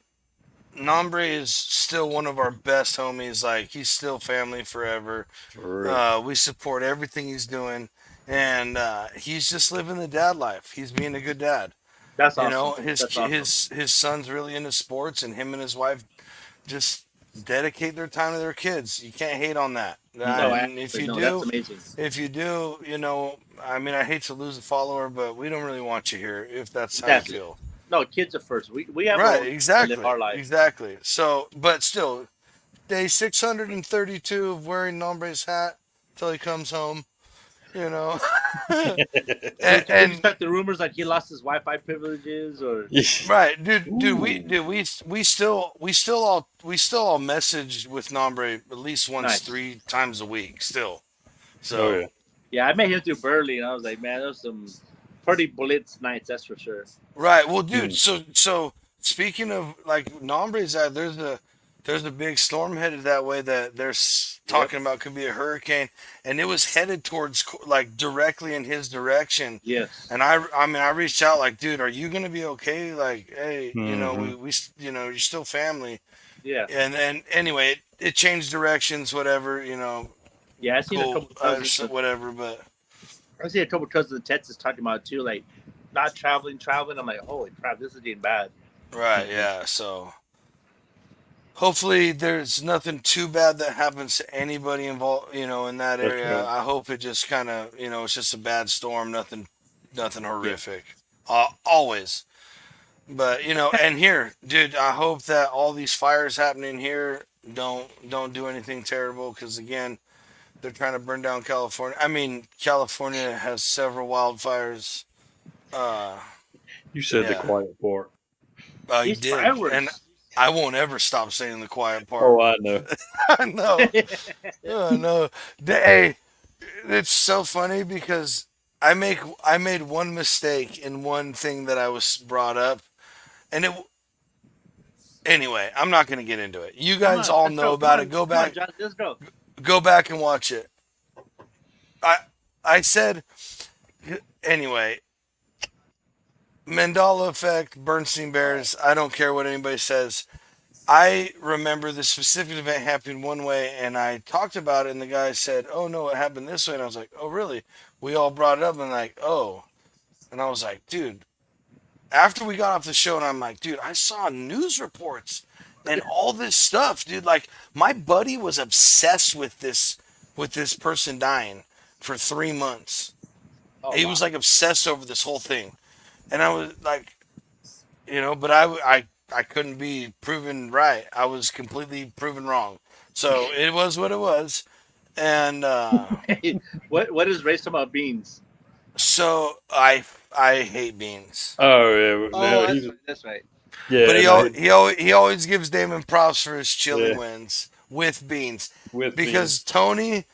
Nombre is still one of our best homies. Like he's still family forever. For real. We support everything he's doing, and he's just living the dad life. He's being a good dad. That's You awesome. know, That's awesome. his son's really into sports, and him and his wife just dedicate their time to their kids. You can't hate on that. No, And if actually, you no, do, that's amazing. if you do, you know, I mean, I hate to lose a follower, but we don't really want you here if that's how Exactly. you feel. No, kids are first. We have Right, our- to exactly. live our life. Exactly. So, but still, day 632 of wearing Nombre's hat till he comes home, you know. And and expect the rumors like he lost his Wi-Fi privileges or right, dude, we still all message with Nombre at least once, Nice. 3 times a week still. So Oh yeah. yeah, I met him through Burley and I was like, man, those some pretty blitz nights, that's for sure. right, well, dude, so speaking of like Nombre's out, there's a big storm headed that way that they're talking about could be a hurricane, and it was headed towards like directly in his direction. Yes. And I mean, I reached out like, dude, are you gonna be okay? Like, hey, you know, we you know, you're still family. Yeah. And then anyway, it changed directions, whatever, you know, Yeah, I seen a cool, couple cousins. whatever. But I see a couple cousins in Texas talking about it too, like not traveling. I'm like, holy crap, this is getting bad. right, yeah. So hopefully, there's nothing too bad that happens to anybody involved, you know, in that That's area. right. I hope it just kind of, you know, it's just a bad storm, nothing horrific. Always. But, you know, and here, dude, I hope that all these fires happening here, don't do anything terrible because again, they're trying to burn down California. I mean, California has several wildfires. Uh, You said the yeah, quiet part. I These did, and fireworks. I won't ever stop saying the quiet Oh, part. I know. I know. Oh, no. Hey, it's so funny because I made one mistake in one thing that I was brought up, and it anyway. I'm not going to get into it. You Come guys on, all let's know go. Come about it. on, come on, John. Let's go. Go back and watch it. I I said anyway. Mandela effect, Bernstein Bears. I don't care what anybody says. I remember the specific event happened one way, and I talked about it, and the guy said, "Oh no, it happened this way," and I was like, "Oh really?" We all brought it up, and like, "Oh," and I was like, "Dude." After we got off the show, and I'm like, "Dude, I saw news reports and all this stuff, dude. Like, my buddy was obsessed with this person dying for 3 months. Oh He wow. was like obsessed over this whole thing, and I was like, but I couldn't be proven right. I was completely proven wrong. So it was what it was. And What is race about beans? so I hate beans. Oh yeah, Oh, no, that's he's right. That's right. But yeah, no, he always gives Damon props for his chili yeah, wins with beans. with beans. Because Tony,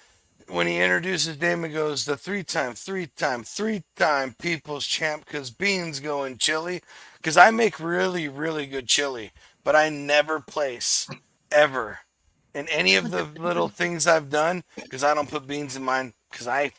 when he introduces Damon, goes the three time people's champ because beans go in chili. Because I make really, really good chili, but I never place ever in any of the little things I've done because I don't put beans in mine because I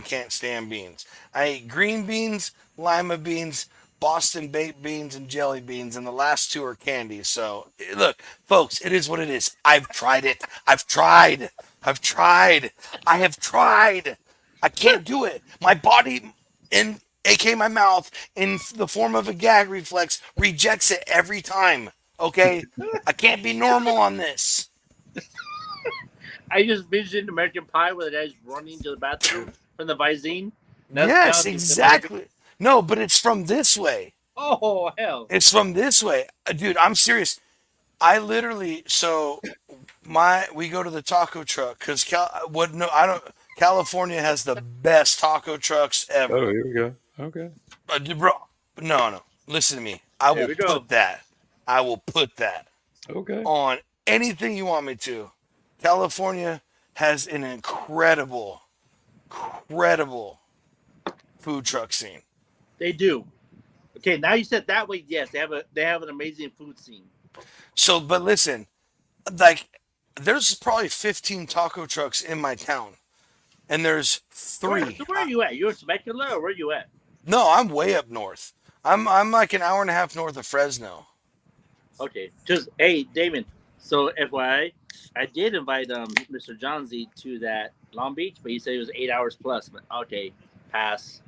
can't stand beans. I eat green beans, lima beans, Boston baked beans, and jelly beans, and the last two are candy. So, look, folks, it is what it is. I've tried it. I've tried. I've tried. I have tried. I can't do it. My body, in aka my mouth, in the form of a gag reflex, rejects it every time. Okay? I can't be normal on this. I just envisioned American Pie where the guy's running to the bathroom from the Visine. That's Yes, John's American. exactly. No, but it's from this way. Oh hell. It's from this way. Dude, I'm serious. I literally so my we go to the taco truck because what no I don't California has the best taco trucks Oh, ever. here we go. Okay. Bro, no, listen to me. I Here will we go. put that. I will put that Okay. on anything you want me to. California has an incredible food truck scene. They do. Okay, now you said that way. Yes, they have an amazing food scene. So, but listen, like, there's probably 15 taco trucks in my town, and there's three. Where are you at? You're in Temecula, or where are you at? No, I'm way up north. I'm like an hour and a half north of Fresno. Okay, just hey, Damon. So FYI, I did invite Mr. Johnsy to that Long Beach, but he said it was 8 hours plus. But okay, pass.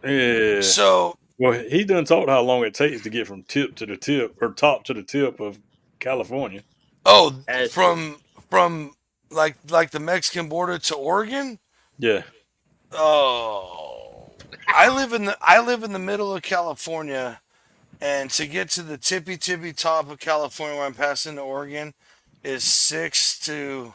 Yeah. So, Well, he done talked how long it takes to get from tip to the tip or top to the tip of California. oh, That's true. from like the Mexican border to Oregon. Yeah. Oh, I live in the middle of California, and to get to the tippy top of California where I'm passing to Oregon is 6.5,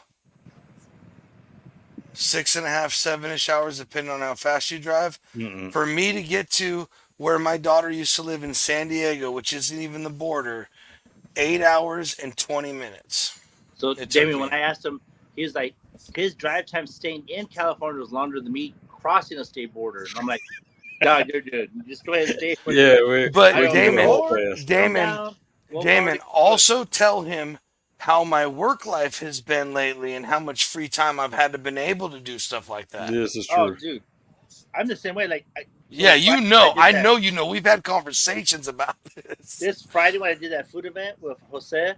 7-ish hours, depending on how fast you drive. Mm-mm. For me to get to where my daughter used to live in San Diego, which isn't even the border, 8 hours and 20 minutes. So It took Damien, me. when I asked him, he was like, his drive time staying in California was longer than me crossing a state border. And I'm like, God, you're good. Just go ahead and stay. Yeah, we But we can go all fast. Damon, also tell him how my work life has been lately and how much free time I've had to been able to do stuff like that. This is Oh, true. dude, I'm the same way. Like, Yeah, Friday, you know. I did I that. know you know. We've had conversations about this. This Friday when I did that food event with Jose,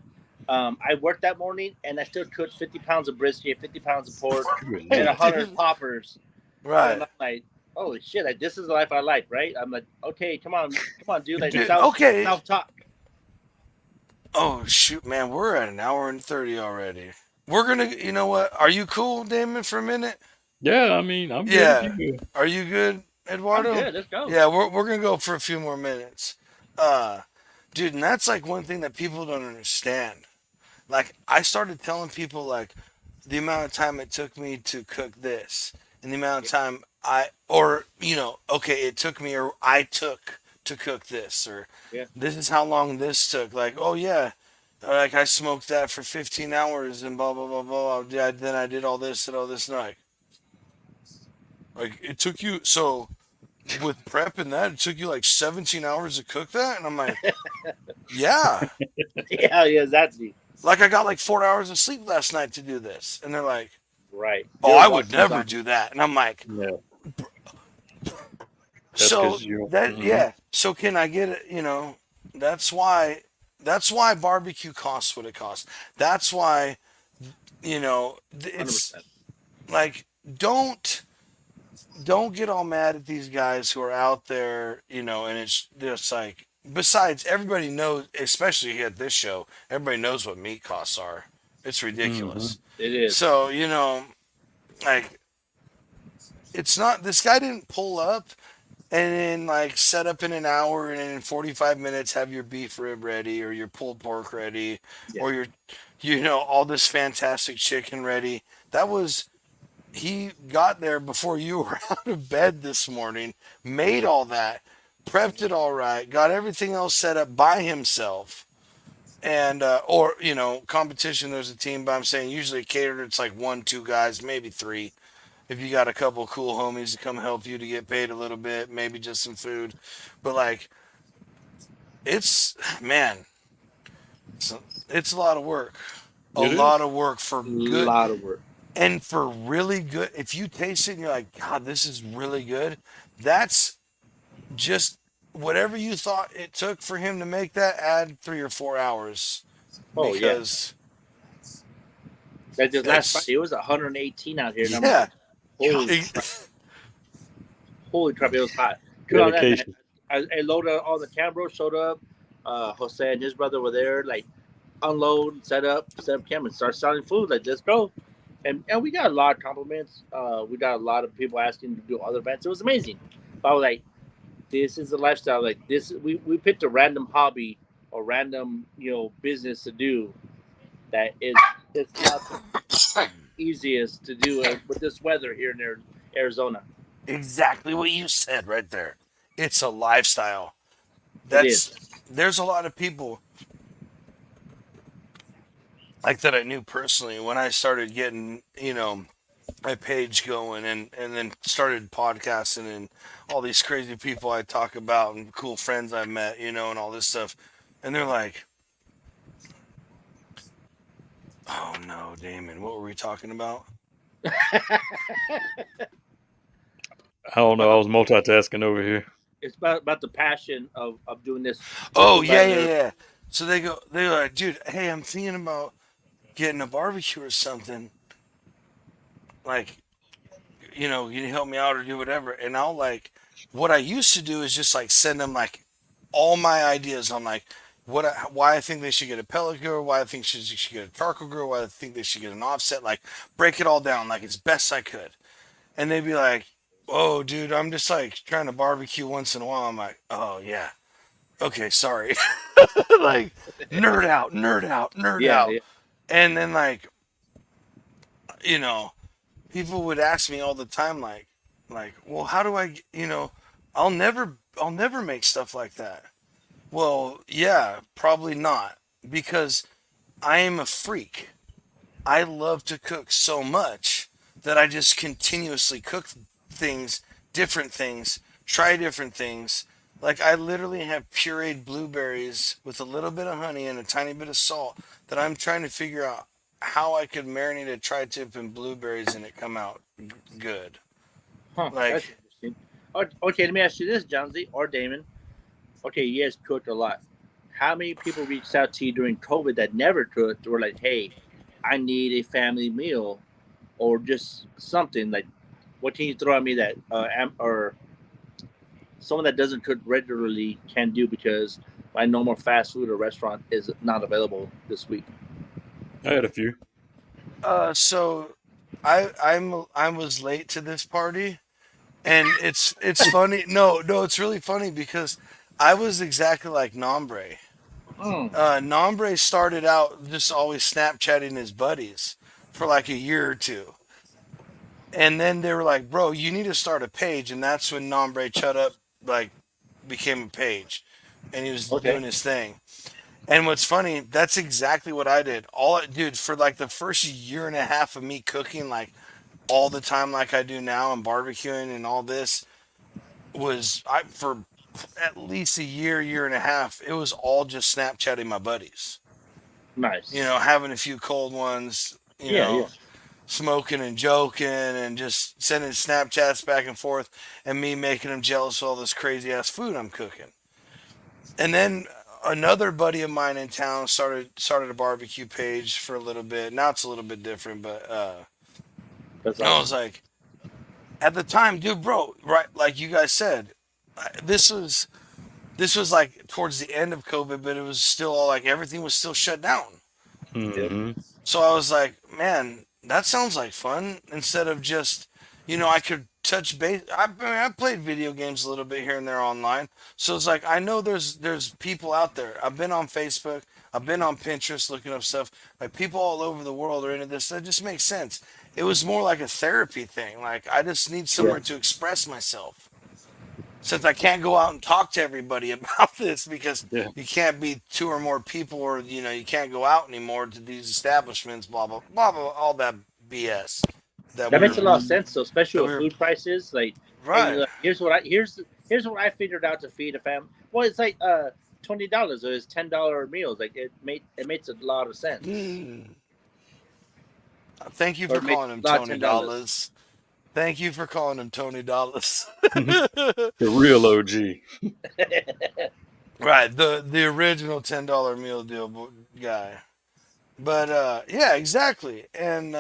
I worked that morning and I still cooked 50 pounds of brisket, 50 pounds of pork, and Yeah. 100 poppers. Right. And I'm like, holy shit, like, this is the life I like, right? I'm like, okay, come on, dude. Like, Dude, self okay. talk. Oh shoot, man, we're at an hour and 30 already. We're gonna, you know what? Are you cool, Damon, for a minute? Yeah, I mean, I'm good. Yeah. if you good. Are you good, I'm Eduardo? good. Let's go. Yeah, we're gonna go for a few more minutes. Dude, and that's like one thing that people don't understand. Like I started telling people like the amount of time it took me to cook this, and the amount of time or okay, it took me or I took to cook this, or Yeah. this is how long this took. Like, oh yeah, like I smoked that for 15 hours and blah blah blah blah. Then I did all this and all this, and like it took you so with prep and that it took you like 17 hours to cook that, and I'm like, yeah. Yeah, exactly. Like I got like 4 hours of sleep last night to do this, and they're like, Right. "Oh, You're I would watching never that. do that," and I'm like, Yeah, that's "So because you. that yeah, so can I get it? That's why barbecue costs what it costs. That's why it's 100%. like don't get all mad at these guys who are out there, and it's just like besides everybody knows, especially here at this show, everybody knows what meat costs are. It's Mm-hmm. ridiculous. It is. So, like it's not this guy didn't pull up and then like set up in an hour and in 45 minutes have your beef rib ready or your pulled pork ready Yeah. or your all this fantastic chicken ready. That was he got there before you were out of bed this morning, made all that, prepped it all right, got everything else set up by himself. And or competition, there's a team, but I'm saying usually catered it's like one, two guys, maybe three. If you got a couple cool homies to come help you to get paid a little bit, maybe just some food. But like it's man, it's a lot of work. A It lot is. of work for A good lot of work. and for really good. If you taste it and you're like, God, this is really good, that's just whatever you thought it took for him to make that, add 3 or 4 hours Oh yeah. because That just last it's Friday it was 118 out here, and I'm yeah. like, holy crap, holy crap, it was hot. Good on that, man. Dedication. I loaded all the cameras, showed up. Jose and his brother were there, like unload, set up camera, start selling food. Like, let's go. And we got a lot of compliments. We got a lot of people asking to do other events. It was amazing. But I was like, this is the lifestyle. Like this, we picked a random hobby or random business to do that is it's not the easiest to do with this weather here in Arizona. Exactly what you said right there. It's a lifestyle. It is. There's a lot of people like that I knew personally when I started getting, my page going and then started podcasting and all these crazy people I talk about and cool friends I met, and all this stuff. And they're like, oh no, Damon, what were we talking about? I don't know. I was multitasking over here. It's about the passion of doing this. Oh, With the yeah, yeah, weather. yeah. So they're like, dude, hey, I'm thinking about getting a barbecue or something. Like, you help me out or do whatever. And I'll like, what I used to do is just like send them like all my ideas on like why I think they should get a pellet grill, why I think she should get a charcoal grill, why I think they should get an offset, like break it all down like as best I could. And they'd be like, "Oh, dude, I'm just like trying to barbecue once in a while." I'm like, "Oh yeah, okay, sorry." Like nerd out, nerd out, nerd Yeah, out. yeah. And then like, you know, people would ask me all the time, like, well, how do I, I'll never make stuff like that. Well, yeah, probably not because I am a freak. I love to cook so much that I just continuously cook things, different things, try different things. Like I literally have pureed blueberries with a little bit of honey and a tiny bit of salt that I'm trying to figure out how I could marinate a tri-tip in blueberries and it come out good. Huh, Like, that's interesting. Okay, let me ask you this, John Z or Damon. Okay, you guys cooked a lot. How many people reached out to you during COVID that never cooked? Were like, hey, I need a family meal, or just something like, what can you throw at me that or someone that doesn't cook regularly can do because my normal fast food or restaurant is not available this week. I had a few. so I was late to this party, and it's funny. No, it's really funny because I was exactly like Nombre. Nombre started out just always Snapchatting his buddies for like a year or two. And then they were like, bro, you need to start a page. And that's when Nombre Chut Up like became a page. And he was Okay. doing his thing. And what's funny, that's exactly what I did. Dude, for like the first year and a half of me cooking, like all the time, like I do now, and barbecuing and all this, for at least a year and a half, it was all just Snapchatting my buddies. You Nice. know, having a few cold ones, Yeah, yeah. smoking and joking and just sending Snapchats back and forth, and me making them jealous of all this crazy ass food I'm cooking. And then another buddy of mine in town started a barbecue page for a little bit. Now it's a little bit different, but That's I was awesome. like, at the time, dude, bro, right? Like you guys said, this was like towards the end of COVID, but it was still all like everything was still shut down. Yep. Mm-hmm. So I was like, man, that sounds like fun. Instead of just, I could touch base. I played video games a little bit here and there online. So it's like I know there's people out there. I've been on Facebook. I've been on Pinterest looking up stuff. Like people all over the world are into this. That just makes sense. It was more like a therapy thing. Like I just need Yeah. somewhere to express myself. Since I can't go out and talk to everybody about this because Yeah. you can't be two or more people, or you can't go out anymore to these establishments, blah blah blah blah, all that BS that That makes we're a lot of sense, though, especially that with we're food prices. Like, hey, right. look, here's what I figured out to feed a family. Well, it's like $20 or it's $10 meals. Like it makes a lot of sense. Mm. Thank you Or for it makes calling him a lot of Tony $10. Dollars. Thank you for calling him Tony Dollars. The real OG. Right, the original $10 meal deal guy. But yeah, exactly. And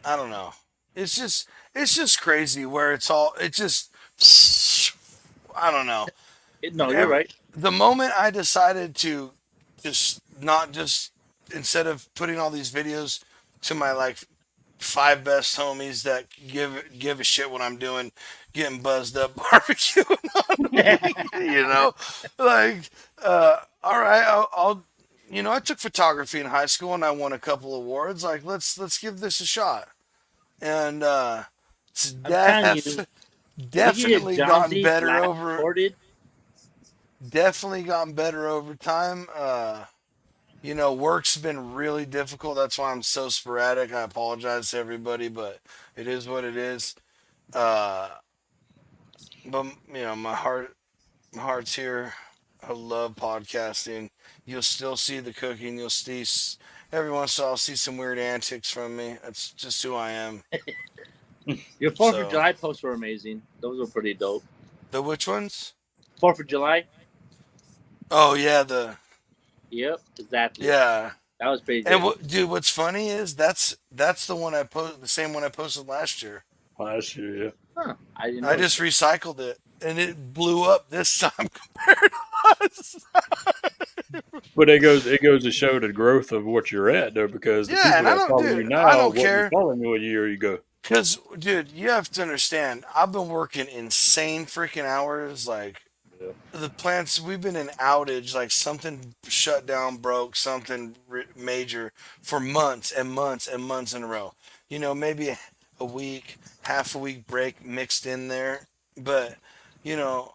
I don't know. It's just crazy where it just I don't know. No, you're Every, right. the moment I decided to just not just instead of putting all these videos to my like five best homies that give a shit what I'm doing, getting buzzed up barbecuing on me, like all right, I'll I took photography in high school and I won a couple awards. Like let's give this a shot, and it's I'm telling you, we can get definitely gotten Johnsy better black over ported. definitely gotten better over time. Work's been really difficult. That's why I'm so sporadic. I apologize to everybody, but it is what it is. Uh, but my heart's here. I love podcasting. You'll still see the cooking. You'll see every once in a while, I'll see some weird antics from me. That's just who I am. Your 4th of So July posts were amazing. Those were pretty dope. the which ones? 4th of July. Oh yeah, Yep, exactly. yeah. That was pretty And good. dude, what's funny is that's the one the same one I posted last year. Last year, yeah. Huh? I didn't I know. just recycled it, and it blew up this time compared to us. But it goes to show the growth of what you're at, though, because the Yeah, people and I that don't, follow you dude. I now don't wasn't care, following you a year ago. cause, dude, you have to understand. I've been working insane freaking hours. Like Yeah. the plants, we've been in outage. Like something shut down, broke something major for months and months and months in a row. Maybe a week, half a week break mixed in there, but you know,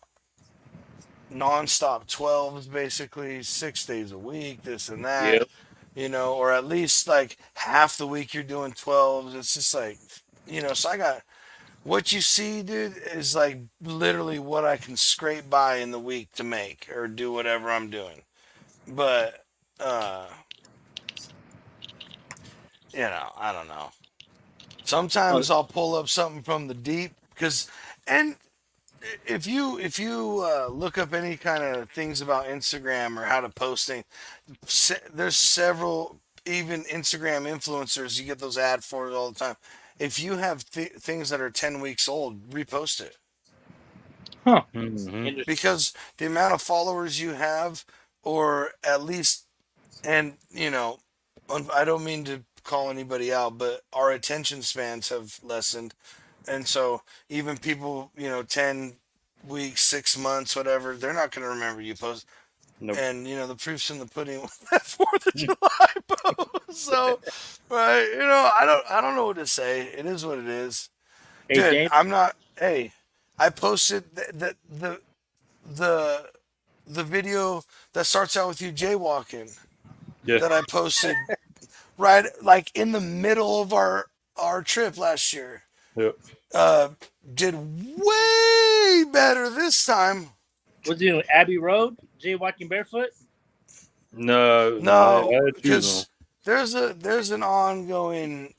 nonstop 12s basically 6 days a week, this and that, Yep. or at least like half the week you're doing 12s. It's just like, so I got what you see, dude, is like literally what I can scrape by in the week to make or do whatever I'm doing. But, uh, I don't know. Oh, Sometimes I'll pull up something from the deep and if you look up any kind of things about Instagram or how to post things, there's several even Instagram influencers. You get those ad for it all the time. If you have things that are 10 weeks old, repost it huh. Mm-hmm. Interesting. because the amount of followers you have, or at least, and I don't mean to call anybody out, but our attention spans have lessened. And so even people, 10 weeks, 6 months, whatever, they're not going to remember you Nope. And the proof's in the pudding with that 4th of July post. So, right, I don't know what to say. It is what it is, Hey, dude. Dame. I'm not. Hey, I posted the the video that starts out with you jaywalking Yeah. that I posted right like in the middle of our trip last year. Yep. Did way better this time. Was it Abbey Road? Jaywalking barefoot? No, No, I had shoes on. because there's an ongoing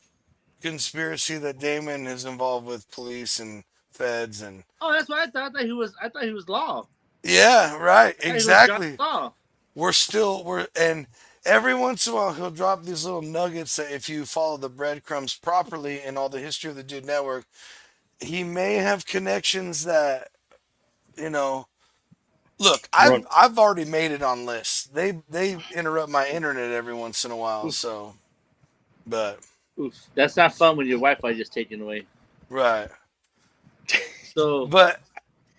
conspiracy that Damon is involved with police and feds and Oh, that's what I thought. I thought he was law. yeah, right, I thought he was John exactly. Law. And every once in a while he'll drop these little nuggets that if you follow the breadcrumbs properly in all the history of the Dude Network, he may have connections that look, Run. I've already made it on lists. They interrupt my internet every once in a while, so but Oof, that's not fun when your Wi-Fi just taken away. right. So, But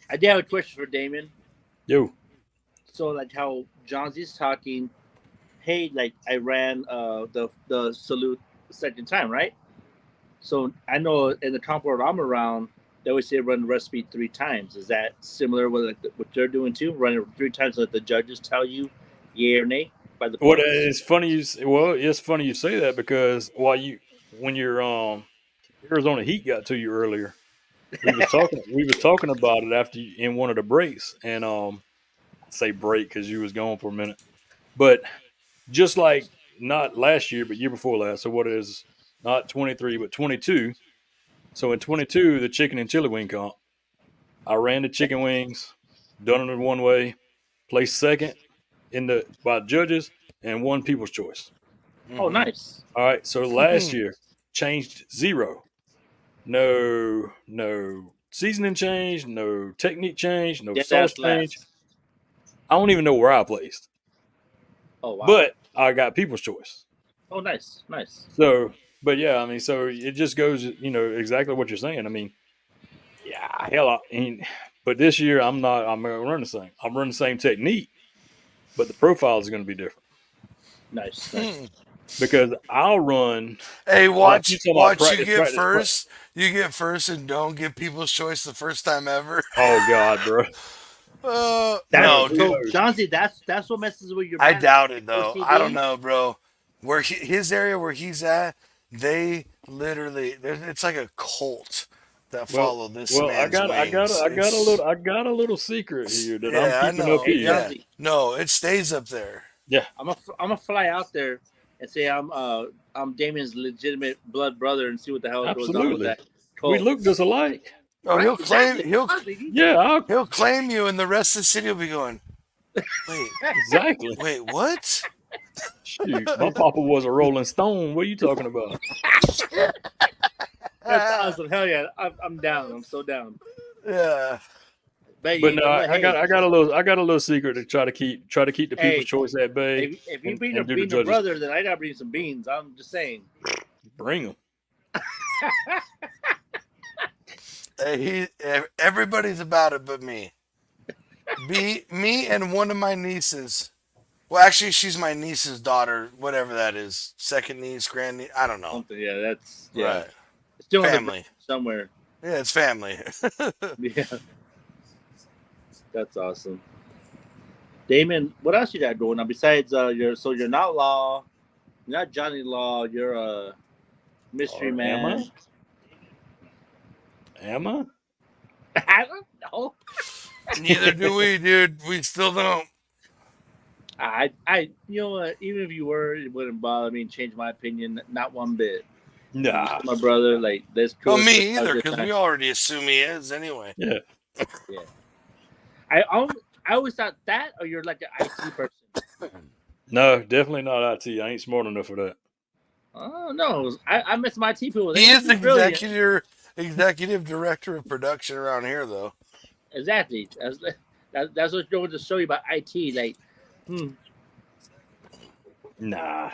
I did have a question for Damon. Yo. So, like how Johnson's talking, hey, like I ran the salute the second time, right? So I know in the comp world I'm around, they always say run the recipe 3 times. Is that similar with what they're doing too? Run it 3 times, let the judges tell you, yay or nay by the What points? it's funny it's funny you say that because when your Arizona Heat got to you earlier, we was talking about it after in one of the breaks, and I say break because you was gone for a minute, but just like not last year but year before last. So what is not 23 but 22? So in 22, the chicken and chili wing comp, I ran the chicken wings, done it in one way, placed second by judges, and won people's choice. Oh, nice. All right. So last year changed 0. No seasoning change, no technique change, no Yeah, sauce that's change. last. I don't even know where I placed, Oh, wow. but I got people's choice. Oh, nice. So, but yeah, I mean, so it just goes, exactly what you're saying. I mean, yeah, hell, but this year I'm not. I'm gonna run the same. I'm running the same technique, but the profile is going to be different Nice. because I'll run. Hey, Like you talking about watch you get practice. first. You get first and don't get people's choice the first time ever. Oh God, bro. No, So dude. Johnsy, that's what messes with your. I doubt it though. OCD? I don't know, bro. Where his area where he's at, they literally it's like a cult that follow this Well, man's wings. I got a little secret here that I'm Yeah, I keeping know. up here. Yeah. Johnsy, No, it stays up there. Yeah, I'm gonna fly out there and say I'm Damien's legitimate blood brother and see what the hell goes on with absolutely. that. We cult. look just alike. Oh, Right? he'll claim Exactly. Yeah, he'll claim you, and the rest of the city will be going. exactly. Wait, what? Shoot, my papa was a Rolling Stone. What are you talking about? That's awesome. Hell yeah, I'm down. I'm so down. Yeah. But no, I got a little secret to try to keep the people's choice at bay. If you bring and do the a judges. brother, then I gotta bring some beans. I'm just saying. Bring them. Everybody's about it but me. Me and one of my nieces. Well, actually, she's my niece's daughter, whatever that is. Second niece, grand niece. I don't know. Something, yeah, that's Right. Still Family. somewhere. Yeah, it's family. Yeah, that's awesome. Damon, what else you got going on besides you're not Law, you're not Johnny Law, you're a mystery man. Am I? I don't know. Neither do we, dude. We still don't. I you know what? Even if you were, it wouldn't bother me and change my opinion, not one bit. Nah. My brother, like this. Well, me either, because we already assume he is anyway. Yeah. Yeah. I always thought that, or you're like an IT person. No, definitely not IT. I ain't smart enough for that. Oh no, I miss my IT people. He is executive director of production around here, though. Exactly. That's what going to show you about IT. Like, Nah.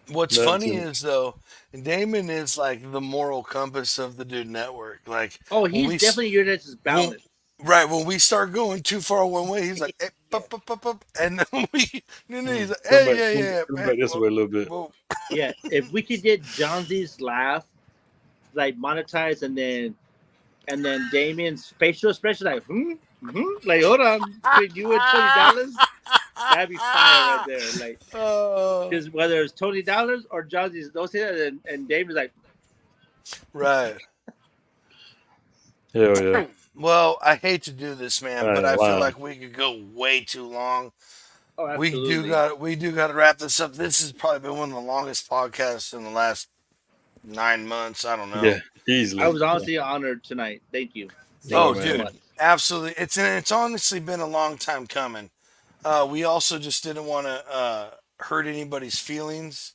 What's funny is though, Damon is like the moral compass of the Dude Network. Like, oh, he's definitely your that's balance. Right when we start going too far one way, he's like, hey, and then he's like, Come hey, back, yeah, come hey, back this way a little bit. whoa. Yeah, if we could get Johnsy's laugh like monetized, and then Damien's facial expression like like hold on, between you and $20, that'd be fire right there. Like, Oh, because whether it's $20 or Johnsy's, those say that, and Damien's like, right. Hell yeah. Well, I hate to do this, man, I but ain't I feel lying. like we could go way too long. oh, We do absolutely. got to wrap this up. This has probably been one of the longest podcasts in the last 9 months. I don't know. Yeah, easily. I was honestly honored tonight. Thank you. Thank Oh, you so man. dude, much. absolutely. It's honestly been a long time coming. We also just didn't want to hurt anybody's feelings.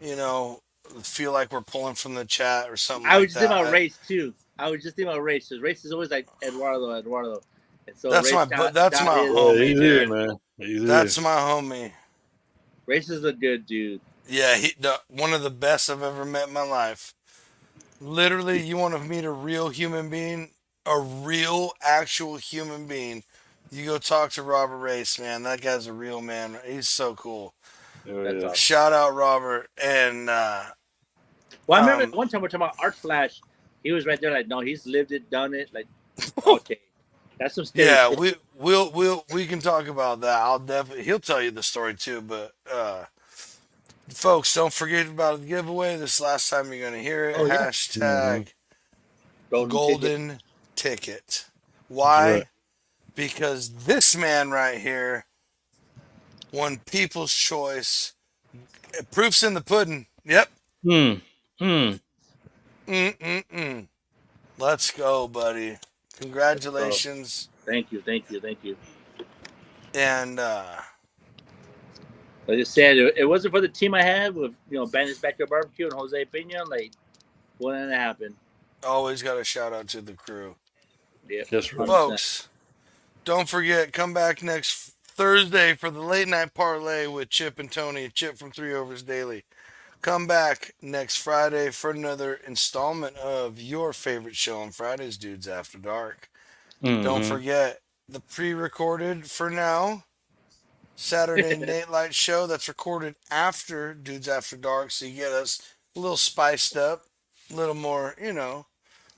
You know, feel like we're pulling from the chat or something I was like just thinking about that. race too. I was just thinking about race because race is always like Eduardo, and so race That's got my his. Yeah, homie, he's here, dude. man. He's here. That's my homie. Race is a good dude. Yeah, one of the best I've ever met in my life. Literally, you want to meet a real human being, a real actual human being. You go talk to Robert Race, man. That guy's a real man. He's so cool. Oh That's yeah. awesome. Shout out Robert. And Well, I remember one time we're talking about Art Flash. He was right there, like, no, he's lived it, done it. Like, okay, that's some scary yeah, shit. we can talk about that. He'll tell you the story too. But folks, don't forget about the giveaway. This last time you're gonna hear it. Oh yeah, Hashtag golden ticket. That's right. Why? Because this man right here won People's Choice. Proof's in the pudding. Yep. Hmm. Hmm. Mm-mm-mm. Let's go, buddy. Congratulations. Thank you. And Like I said, it wasn't for the team I had with Bandit's Backyard Barbecue and Jose Pena. Like, wouldn't have happened. always got a shout out to the crew. Yeah, That's right. Folks, don't forget, come back next Thursday for the late night parlay with Chip and Tony. Chip from 3 Overs Daily. Come back next Friday for another installment of your favorite show on Fridays, Dudes After Dark. Don't forget the pre-recorded for now Saturday Night Light show that's recorded after Dudes After Dark, so you get us a little spiced up, a little more,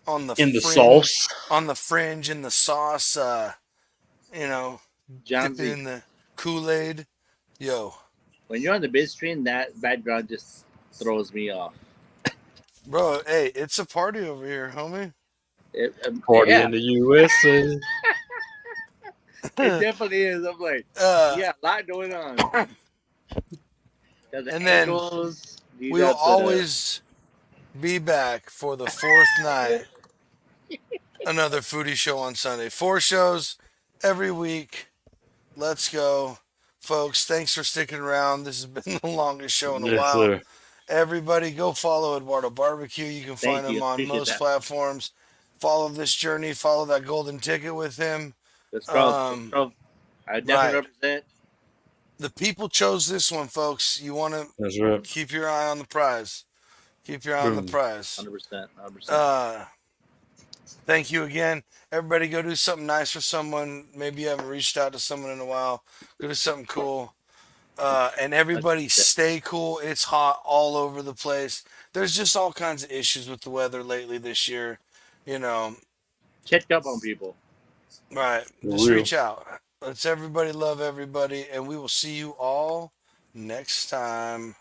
on the In the fringe, sauce. on the fringe in the sauce. John Dip it in the Kool-Aid. Yo, when you're on the midstream, that background just throws me off. bro, hey, it's a party over here, homie. Party yeah, in the USA. it definitely is. I'm like, yeah, a lot going on. And then we'll always be back for the fourth night. Another foodie show on Sunday. 4 shows every week. Let's go. Folks, thanks for sticking around. This has been the longest show in a while. Sir. Everybody go follow Eduardo BBQ. You can find him on most platforms. Follow this journey. Follow that golden ticket with him. Let's go. I definitely represent. The people chose this one, folks. You want to keep your eye on the prize. Keep your eye on the prize. 100%. Thank you again. Everybody go do something nice for someone. Maybe you haven't reached out to someone in a while. Go do something cool. And everybody stay cool. It's hot all over the place. There's just all kinds of issues with the weather lately this year. Check up on people. Right. Just reach out. Let's everybody love everybody. And we will see you all next time.